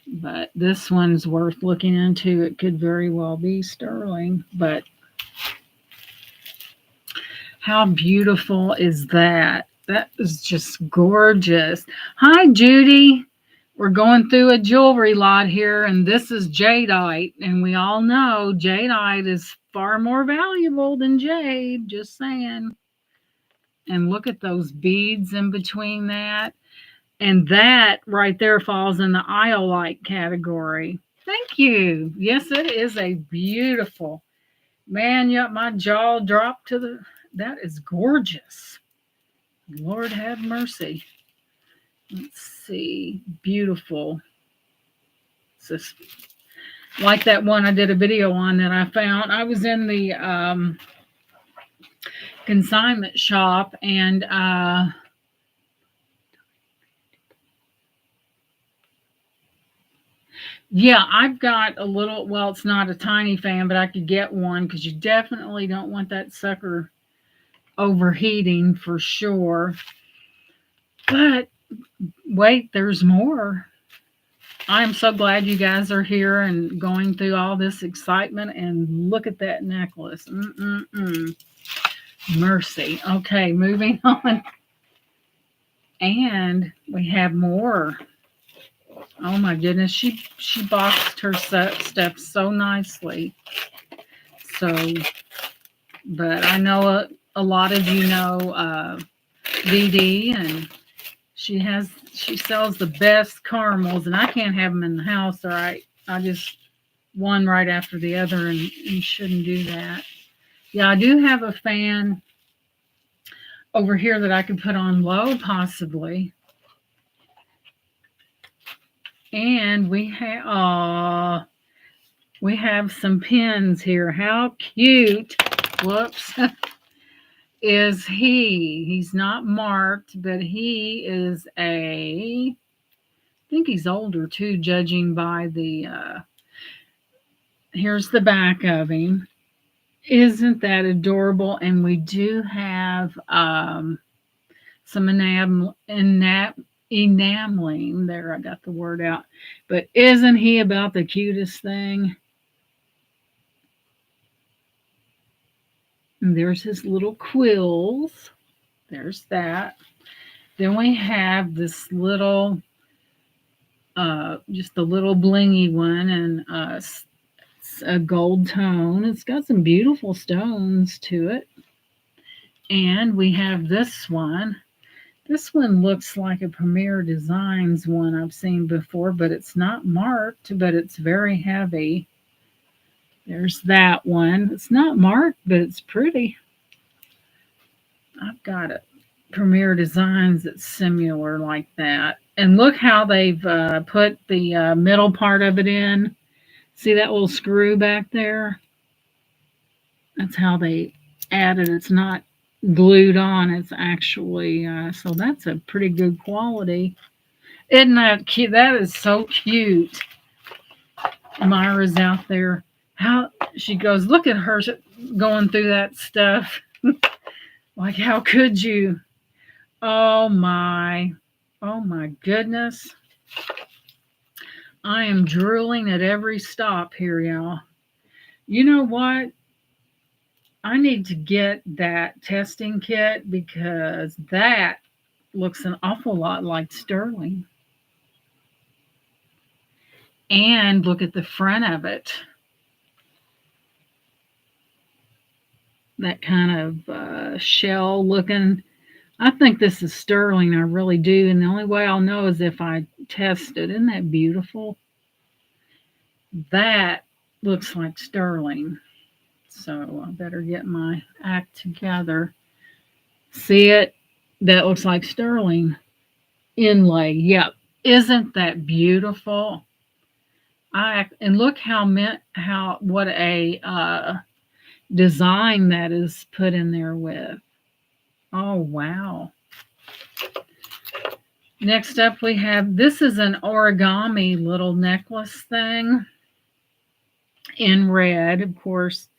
But this one's worth looking into. It could very well be sterling, but how beautiful is that? That is just gorgeous. Hi, Judy. We're going through a jewelry lot here, and this is jadeite. And we all know jadeite is far more valuable than jade, just saying. And look at those beads in between that. And that right there falls in the iolite category. Thank you. Yes, it is a beautiful. Man, yep, my jaw dropped to the. That is gorgeous. Lord have mercy. Let's see. Beautiful. It's just like that one I did a video on that I found. I was in the consignment shop and yeah, I've got a little, well, it's not a tiny fan, but I could get one because you definitely don't want that sucker overheating for sure. But wait, there's more. I'm so glad you guys are here and going through all this excitement. And look at that necklace. Mercy. Okay, moving on. And we have more. Oh my goodness, she boxed her stuff so nicely. So, but I know a lot of you know DD, and she sells the best caramels, and I can't have them in the house, or I just one right after the other, and you shouldn't do that. Yeah, I do have a fan over here that I could put on low possibly. And we have some pins here. How cute. Whoops. Is he? He's not marked, but he is I think he's older too, judging by the here's the back of him. Isn't that adorable? And we do have some enameling. There, I got the word out. But isn't he about the cutest thing? And there's his little quills. There's that. Then we have this little, just a little blingy one, and it's a gold tone. It's got some beautiful stones to it. And we have this one. This one looks like a Premier Designs one I've seen before, but it's not marked, but it's very heavy. There's that one. It's not marked, but it's pretty. I've got a Premier Designs that's similar like that. And look how they've put the middle part of it in. See that little screw back there? That's how they added. It's not glued on. It's actually so that's a pretty good quality. Isn't that cute? That is so cute. Myra's out there. How she goes, look at her going through that stuff. Like, how could you? Oh my. Oh my goodness. I am drooling at every stop here, y'all. You know what? I need to get that testing kit because that looks an awful lot like sterling. And look at the front of it. That kind of shell looking. I think this is sterling. I really do. And the only way I'll know is if I test it. Isn't that beautiful? That looks like sterling. So I better get my act together. See it? That looks like sterling inlay. Yep. Isn't that beautiful? And look how what a design that is put in there with. Oh wow. Next up we have, this is an origami little necklace thing in red. Of course,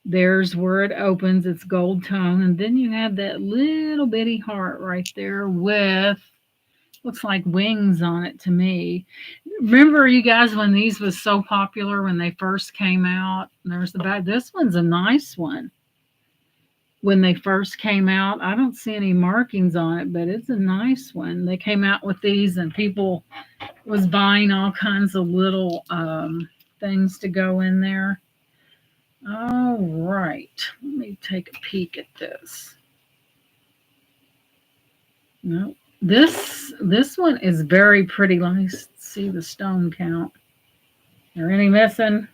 there's where it opens. It's gold tone. And then you have that little bitty heart right there with, looks like wings on it to me. Remember, you guys, when these was so popular when they first came out? There's the back. This one's a nice one. When they first came out, I don't see any markings on it, but it's a nice one. They came out with these, and people was buying all kinds of little things to go in there. All right, let me take a peek at this. No, this one is very pretty. Let me see the stone count. Are any missing?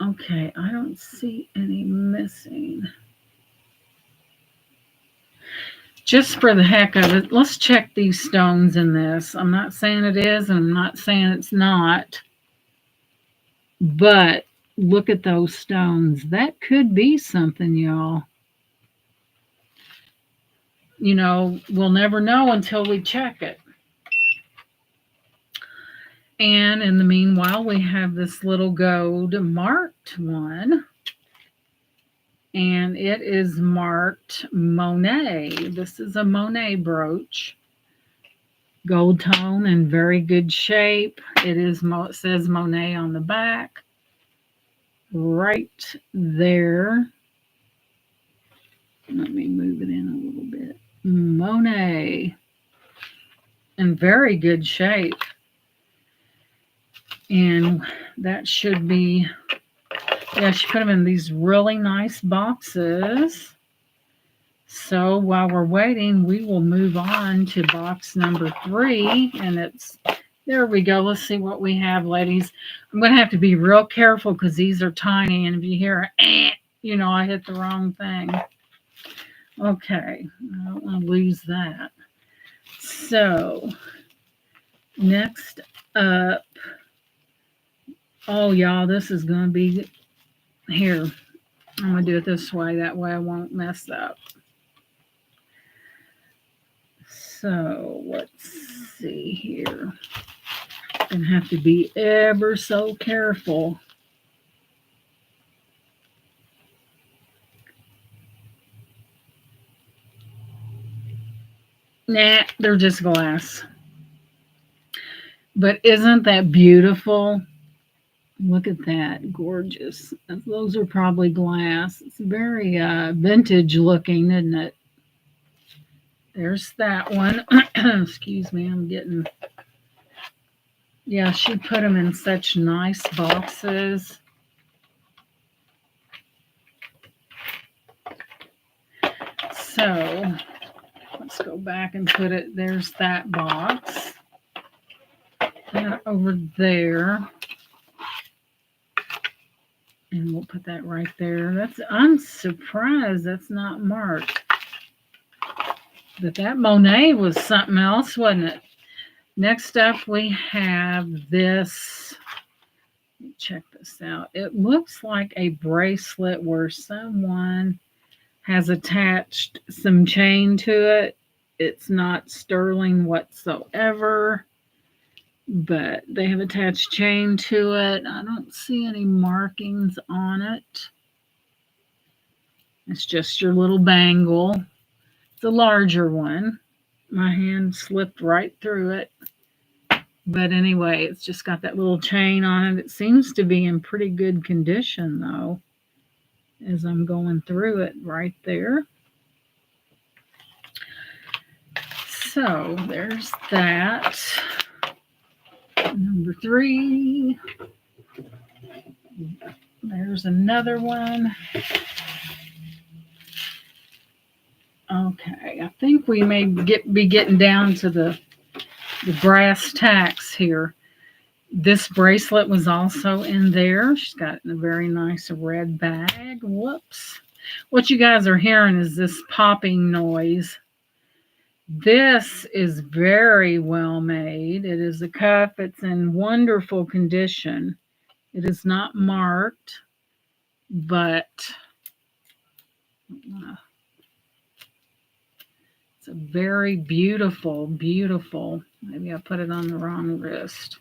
Okay, I don't see any missing. Just for the heck of it, let's check these stones in this. I'm not saying it is, and I'm not saying it's not. But look at those stones. That could be something, y'all. You know, we'll never know until we check it. And in the meanwhile, we have this little gold marked one. And it is marked Monet. This is a Monet brooch. Gold tone and very good shape. It says Monet on the back. Right there. Let me move it in a little bit. Monet. In very good shape. And that should be, yeah, she put them in these really nice boxes. So while we're waiting, we will move on to box number 3. And it's There we go. Let's see what we have, ladies. I'm going to have to be real careful because these are tiny. And if you hear, I hit the wrong thing. Okay. I don't want to lose that. So, next up. Oh, y'all, this is going to be here. I'm going to do it this way. That way I won't mess up. So, let's see here. I'm going to have to be ever so careful. Nah, they're just glass. But isn't that beautiful? Look at that. Gorgeous. Those are probably glass. It's very vintage looking, isn't it? There's that one. Excuse me, I'm getting. Yeah, she put them in such nice boxes. So let's go back and put it. There's that box. That over there. And we'll put that right there. I'm surprised that's not marked. But that Monet was something else, wasn't it? Next up, we have this. Check this out. It looks like a bracelet where someone has attached some chain to it. It's not sterling whatsoever, but they have attached chain to it. I don't see any markings on it. It's just your little bangle. It's a larger one. My hand slipped right through it. But anyway, it's just got that little chain on it. It seems to be in pretty good condition, though, as I'm going through it right there. So there's that. Number 3. There's another one. Okay, I think we may be getting down to the brass tacks here. This bracelet was also in there. She's got a very nice red bag. Whoops. What you guys are hearing is this popping noise. This is very well made. It is a cup. It's in wonderful condition. It is not marked, but it's a very beautiful, beautiful. Maybe I put it on the wrong wrist.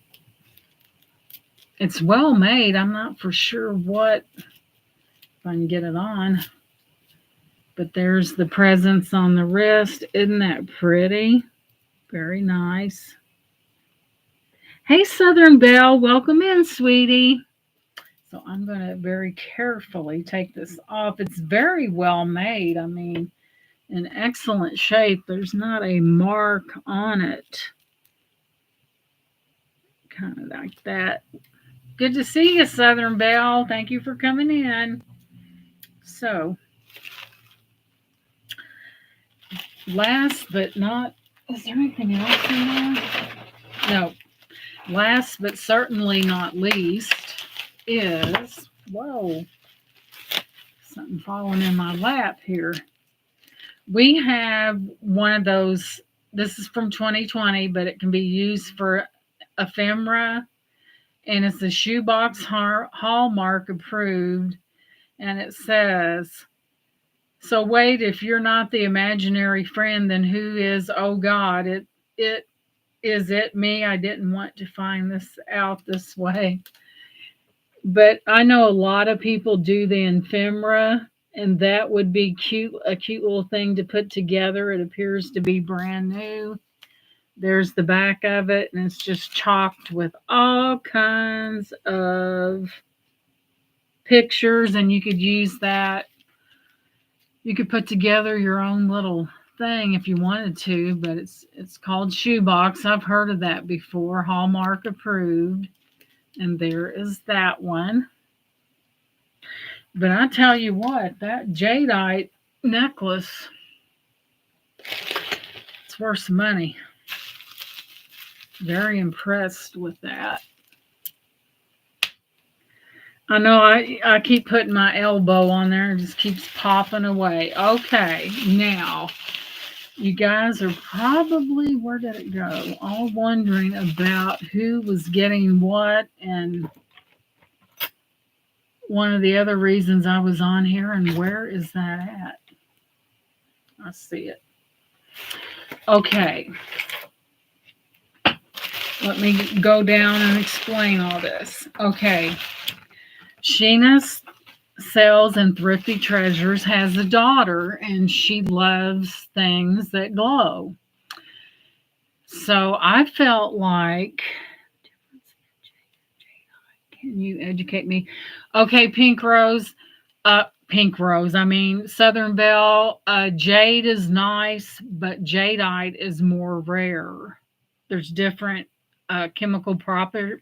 It's well made. I'm not for sure if I can get it on. But there's the presents on the wrist. Isn't that pretty? Very nice. Hey, Southern Belle. Welcome in, sweetie. So I'm going to very carefully take this off. It's very well made. I mean, in excellent shape. There's not a mark on it. Kind of like that. Good to see you, Southern Belle. Thank you for coming in. So, last but not, is there anything else in there? No. Last but certainly not least is, whoa, something falling in my lap here. We have one of those. This is from 2020, but it can be used for ephemera, and it's a shoebox Hallmark approved, and it says, so wait, if you're not the imaginary friend, then who is? Oh God, it is it me? I didn't want to find this out this way, but I know a lot of people do the ephemera, and that would be a cute little thing to put together. It appears to be brand new. There's the back of it, and it's just chocked with all kinds of pictures, and you could use that. You could put together your own little thing if you wanted to, but it's called shoebox. I've heard of that before. Hallmark approved, and there is that one. But I tell you what, that jadeite necklace, it's worth some money. Very impressed with that. I know I keep putting my elbow on there and it just keeps popping away. Okay, now you guys are probably, where did it go? All wondering about who was getting what and one of the other reasons I was on here, and where is that at? I see it. Okay, let me go down and explain all this. Okay, Sheena's Sells and Thrifty Treasures has a daughter, and she loves things that glow. So I felt like, can you educate me? Okay, Pink Rose. Pink Rose. I mean, Southern Belle. Jade is nice, but jadeite is more rare. There's different chemical properties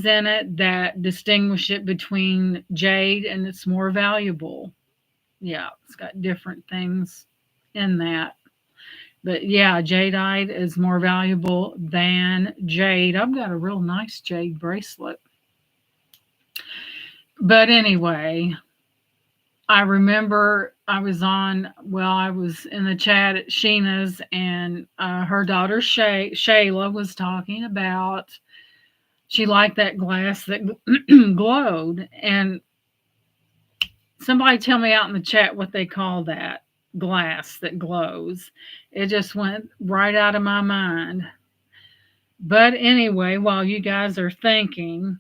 in it that distinguish it between jade, and it's more valuable. Yeah, it's got different things in that. But yeah, jadeite is more valuable than jade. I've got a real nice jade bracelet. But anyway, I remember I was in the chat at Sheena's, and her daughter Shayla was talking about she liked that glass that glowed. And somebody tell me out in the chat what they call that glass that glows. It just went right out of my mind. But anyway, while you guys are thinking,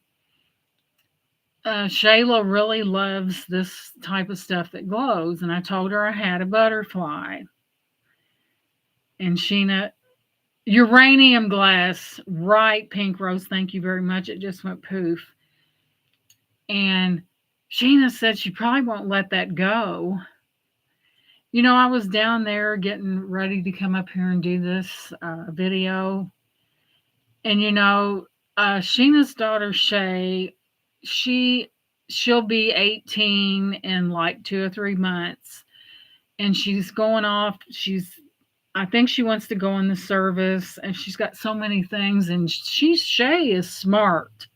Shayla really loves this type of stuff that glows, and I told her I had a butterfly. And Sheena, uranium glass, right, Pink Rose, thank you very much. It just went poof. And Sheena said she probably won't let that go. You know, I was down there getting ready to come up here and do this video. And Sheena's daughter Shay, she'll be 18 in like 2 or 3 months, and she's going off. I think she wants to go in the service, and she's got so many things. And Shay is smart.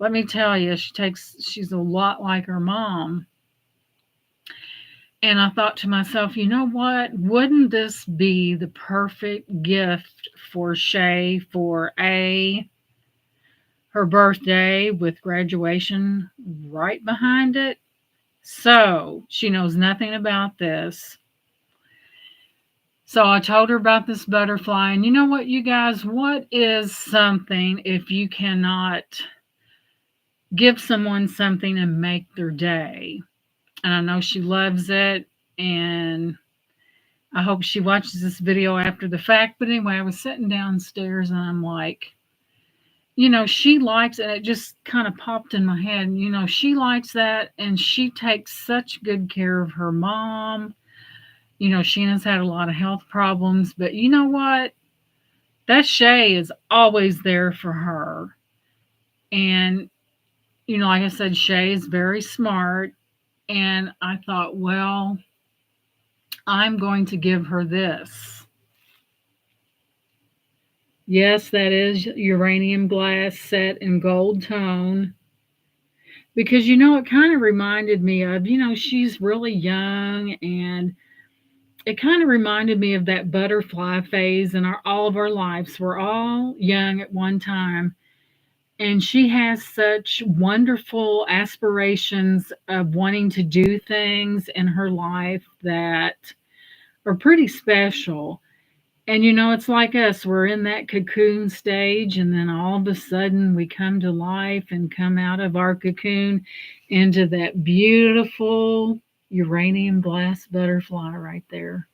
Let me tell you, she's a lot like her mom. And I thought to myself, you know what? Wouldn't this be the perfect gift for Shay for her birthday with graduation right behind it? So she knows nothing about this. So I told her about this butterfly. And you know what, you guys? What is something if you cannot give someone something and make their day? And I know she loves it. And I hope she watches this video after the fact. But anyway, I was sitting downstairs and I'm like, she likes it. It just kind of popped in my head. She likes that, and she takes such good care of her mom. Sheena's had a lot of health problems, but you know what? That Shay is always there for her. And, like I said, Shay is very smart. And I thought, well, I'm going to give her this. Yes, that is uranium glass set in gold tone. Because, it kind of reminded me of, she's really young, and it kind of reminded me of that butterfly phase in all of our lives. We're all young at one time. And she has such wonderful aspirations of wanting to do things in her life that are pretty special. And it's like us, we're in that cocoon stage, and then all of a sudden we come to life and come out of our cocoon into that beautiful uranium glass butterfly right there.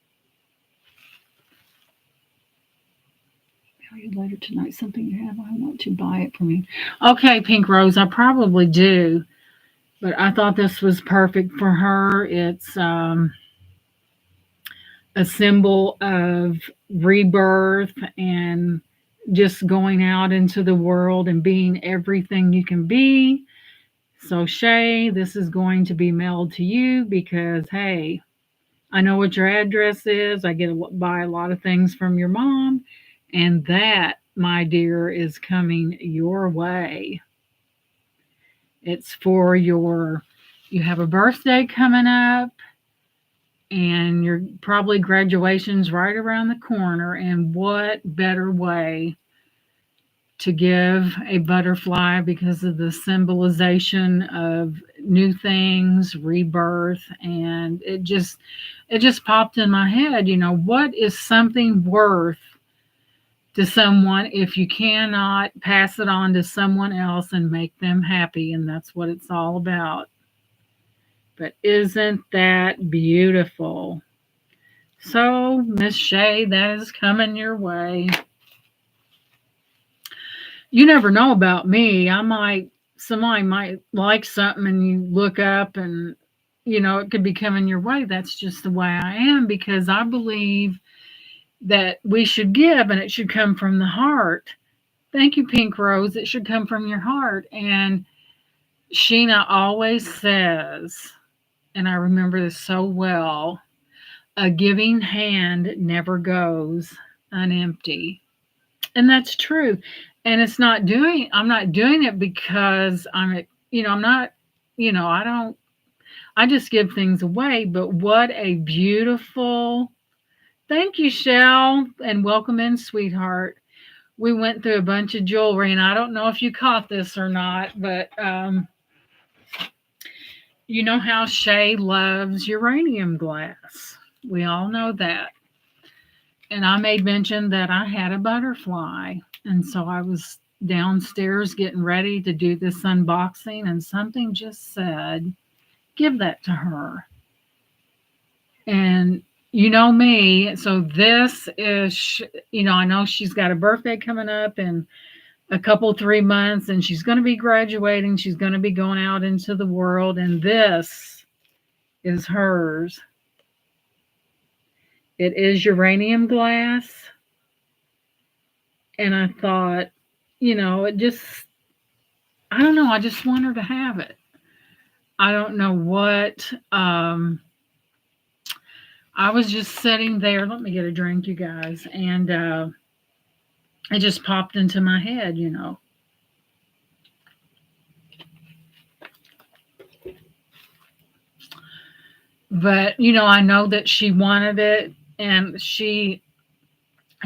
Tell you later tonight something you have. I want to buy it from you. Okay, Pink Rose, I probably do, but I thought this was perfect for her. It's a symbol of rebirth and just going out into the world and being everything you can be. So, Shay, this is going to be mailed to you because, hey, I know what your address is. I get to buy a lot of things from your mom, And that, my dear, is coming your way. It's for you have a birthday coming up, and your probably graduation's right around the corner. And what better way to give a butterfly because of the symbolization of new things, rebirth, and it just popped in my head, what is something worth to someone if you cannot pass it on to someone else and make them happy, and that's what it's all about. But isn't that beautiful? So, Miss Shay, that is coming your way. You never know about me. Somebody might like something and you look up and, it could be coming your way. That's just the way I am because I believe that we should give and it should come from the heart. Thank you, Pink Rose. It should come from your heart. And Sheena always says, and I remember this so well, a giving hand never goes unempty. And that's true. And I'm not doing it because I'm not, I don't, I just give things away. But what a beautiful, thank you, Shell, and welcome in, sweetheart. We went through a bunch of jewelry, and I don't know if you caught this or not, but you know how Shay loves uranium glass. We all know that. And I made mention that I had a butterfly. And so I was downstairs getting ready to do this unboxing, and something just said, give that to her. And you know me, so this is, I know she's got a birthday coming up in a couple, 3 months, and she's going to be graduating. She's going to be going out into the world, and this is hers. It is uranium glass. And I thought, it just, I don't know, I just want her to have it. I don't know what. I was just sitting there. Let me get a drink, you guys. And it just popped into my head. But, I know that she wanted it. And she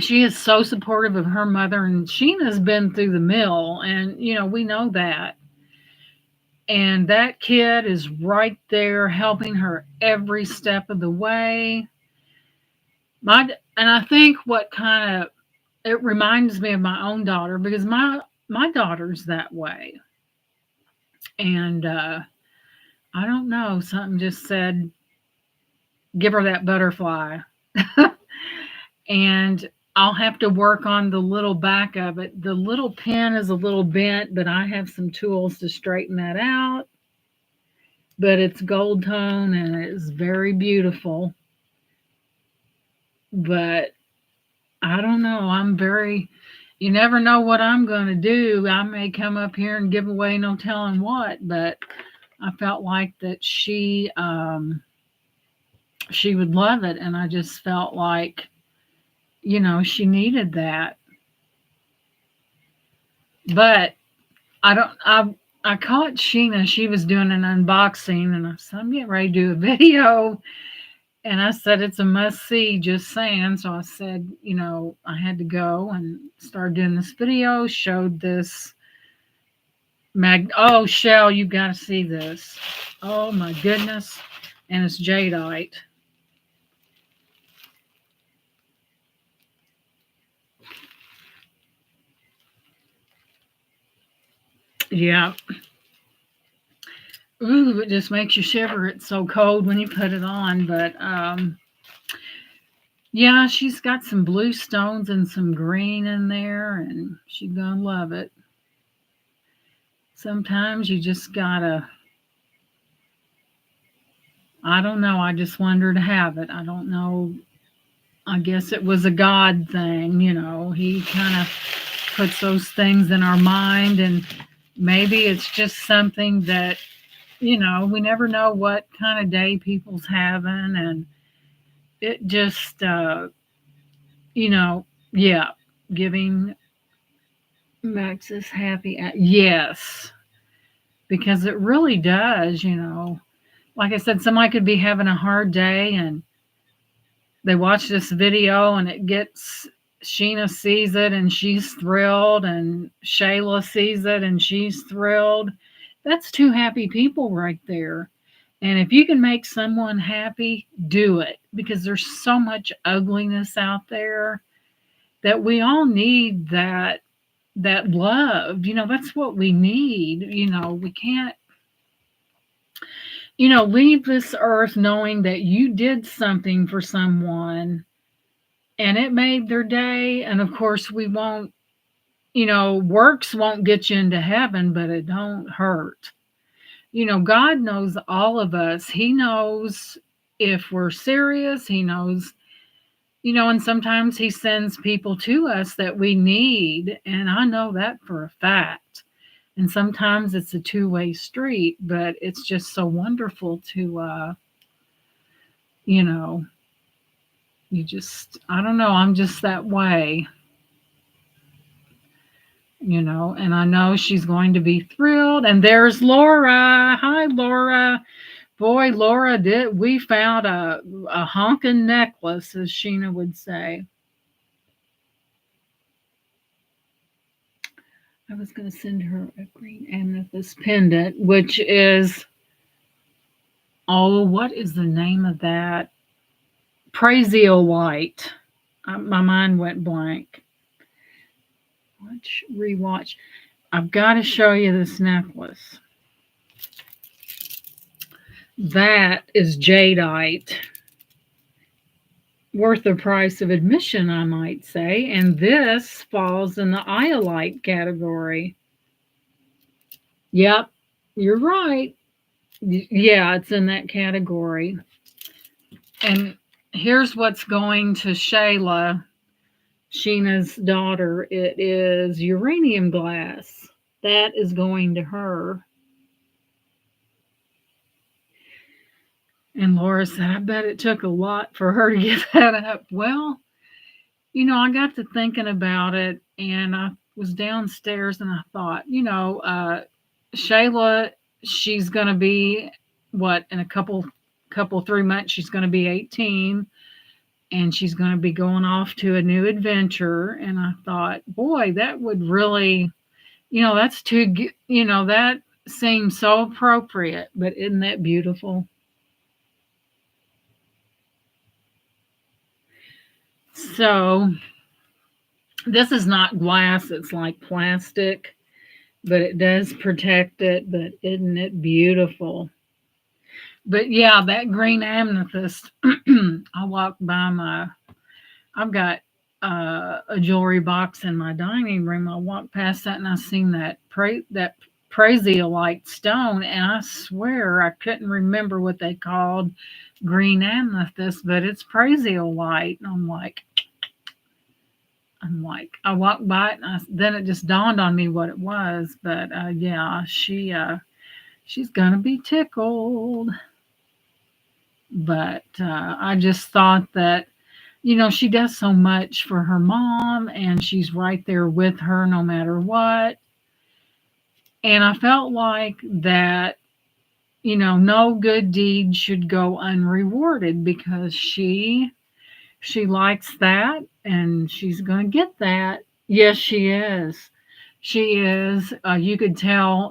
is so supportive of her mother. And Sheena's been through the mill. And, we know that. And that kid is right there helping her every step of the way. And I think what kind of it reminds me of my own daughter because my daughter's that way. And I don't know, something just said give her that butterfly. And I'll have to work on the little back of it. The little pin is a little bent, but I have some tools to straighten that out. But it's gold tone and it's very beautiful. But I don't know. You never know what I'm going to do. I may come up here and give away no telling what, but I felt like that she would love it. And I just felt like, she needed that. But I caught Sheena. She was doing an unboxing, and I said, I'm getting ready to do a video. And I said, it's a must see, just saying. So I said, I had to go and start doing this video, showed this oh, Shell, you got to see this. Oh my goodness. And it's jadeite. Yeah. Ooh, it just makes you shiver. It's so cold when you put it on. But yeah, she's got some blue stones and some green in there, and she's gonna love it. Sometimes you just gotta, I don't know, I just want her to have it. I don't know. I guess it was a God thing, He kind of puts those things in our mind, and maybe it's just something that, we never know what kind of day people's having, and it just, yeah. Giving makes us happy. Yes, because it really does, Like I said, somebody could be having a hard day and they watch this video and it gets Sheena sees it and she's thrilled, and Shayla sees it and she's thrilled. That's two happy people right there. And if you can make someone happy, do it, because there's so much ugliness out there that we all need that love. That's what we need. We can't leave this earth knowing that you did something for someone and it made their day. And of course, we won't, works won't get you into heaven, but it don't hurt. God knows all of us. He knows if we're serious. He knows, and sometimes He sends people to us that we need. And I know that for a fact. And sometimes it's a two-way street, but it's just so wonderful to, you know, I don't know, I'm just that way, and I know she's going to be thrilled. And there's Laura. Hi, Laura. Boy, Laura, we found a honkin' necklace, as Sheena would say. I was going to send her a green amethyst pendant, which is, oh, what is the name of that? Praisiolite. My mind went blank. Rewatch. I've got to show you this necklace. That is jadeite. Worth the price of admission, I might say. And this falls in the iolite category. Yep, you're right. Yeah, it's in that category. And here's what's going to Shayla, Sheena's daughter. It is uranium glass. That is going to her. And Laura said, I bet it took a lot for her to give that up. Well, I got to thinking about it, and I was downstairs and I thought, Shayla, she's going to be, what, in a couple 3 months, she's going to be 18, and she's going to be going off to a new adventure. And I thought, boy, that would really, that's too, that seems so appropriate. But isn't that beautiful? So this is not glass, it's like plastic, but it does protect it. But isn't it beautiful? But yeah, that green amethyst, I walked by I've got a jewelry box in my dining room. I walked past that and I seen that praisiolite stone, and I swear I couldn't remember what they called green amethyst, but it's praisiolite. And I walked by it, and then it just dawned on me what it was. But yeah, she's gonna be tickled. But I just thought that, she does so much for her mom, and she's right there with her no matter what. And I felt like that, no good deed should go unrewarded, because she likes that, and she's going to get that. Yes, she is. She is. You could tell,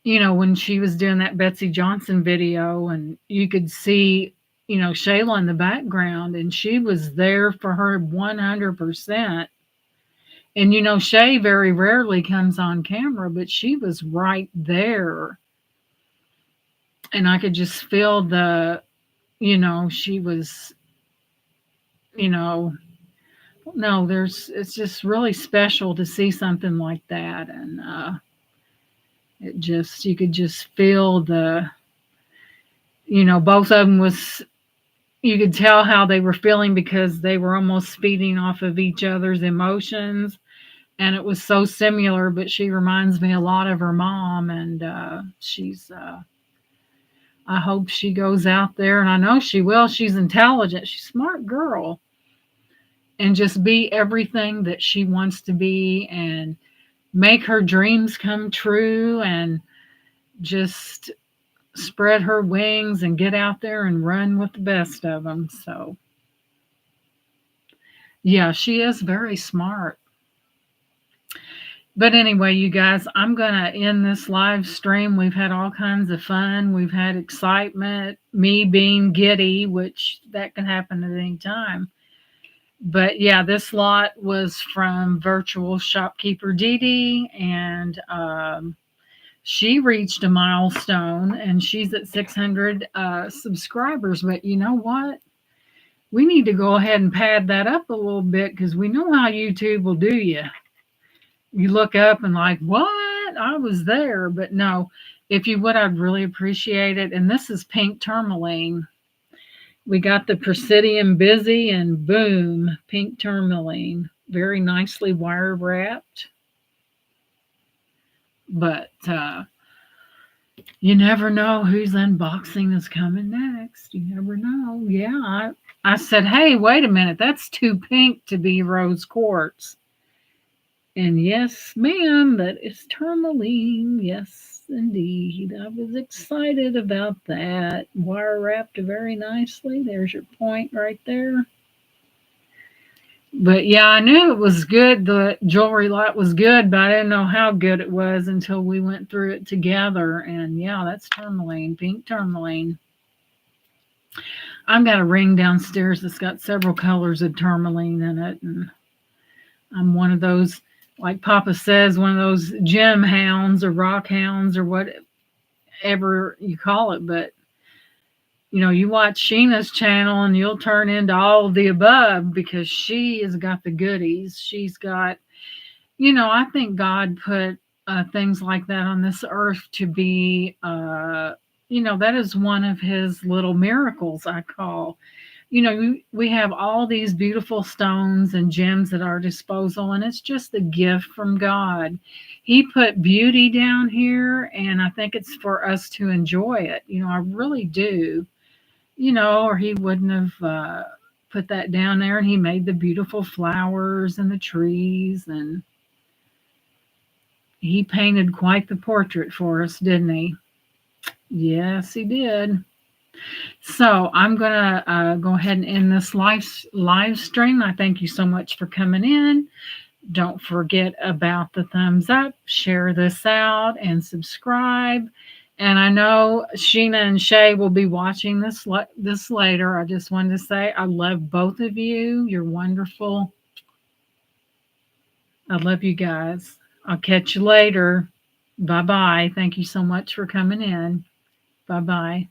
when she was doing that Betsy Johnson video, and you could see, Shayla in the background, and she was there for her 100%. And, Shay very rarely comes on camera, but she was right there. And I could just feel she was, no, it's just really special to see something like that. And you could just feel both of them you could tell how they were feeling, because they were almost feeding off of each other's emotions. And it was so similar, but she reminds me a lot of her mom. And I hope she goes out there, and I know she will. She's intelligent. She's a smart girl. and just be everything that she wants to be and make her dreams come true and just spread her wings and get out there and run with the best of them. So, yeah, she is very smart. But anyway, you guys, I'm going to end this live stream. We've had all kinds of fun. We've had excitement, me being giddy, which that can happen at any time. But yeah, this lot was from virtual shopkeeper Dee Dee, and she reached a milestone and she's at 600 subscribers. But you know what? We need to go ahead and pad that up a little bit because we know how YouTube will do you. You look up and like, what? I was there. But no, if you would, I'd really appreciate it. And this is pink tourmaline. We got the Presidium busy and boom, pink tourmaline. Very nicely wire wrapped. But you never know whose unboxing is coming next. You never know. Yeah, I said, hey, wait a minute. That's too pink to be rose quartz. And yes, ma'am, that is tourmaline. Yes, indeed. I was excited about that. Wire wrapped very nicely. There's your point right there. But yeah, I knew it was good. The jewelry lot was good, but I didn't know how good it was until we went through it together. And yeah, that's tourmaline, pink tourmaline. I've got a ring downstairs that's got several colors of tourmaline in it. And I'm one of those, like Papa says, one of those gem hounds or rock hounds or whatever you call it. But you know, you watch Sheena's channel and you'll turn into all of the above because she has got the goodies. She's got, you know, I think God put things like that on this earth to be, you know, that is one of his little miracles, I call. You know, we have all these beautiful stones and gems at our disposal, and it's just a gift from God. He put beauty down here, and I think it's for us to enjoy it. You know, I really do. You know, or he wouldn't have put that down there. And he made the beautiful flowers and the trees, and he painted quite the portrait for us, didn't he? Yes, he did. So I'm gonna go ahead and end this live stream. I thank you so much for coming in. Don't forget about the thumbs up, share this out, and subscribe. And I know Sheena and Shay will be watching this later. I just wanted to say I love both of you. You're wonderful. I love you guys. I'll catch you later. Bye-bye. Thank you so much for coming in. Bye-bye.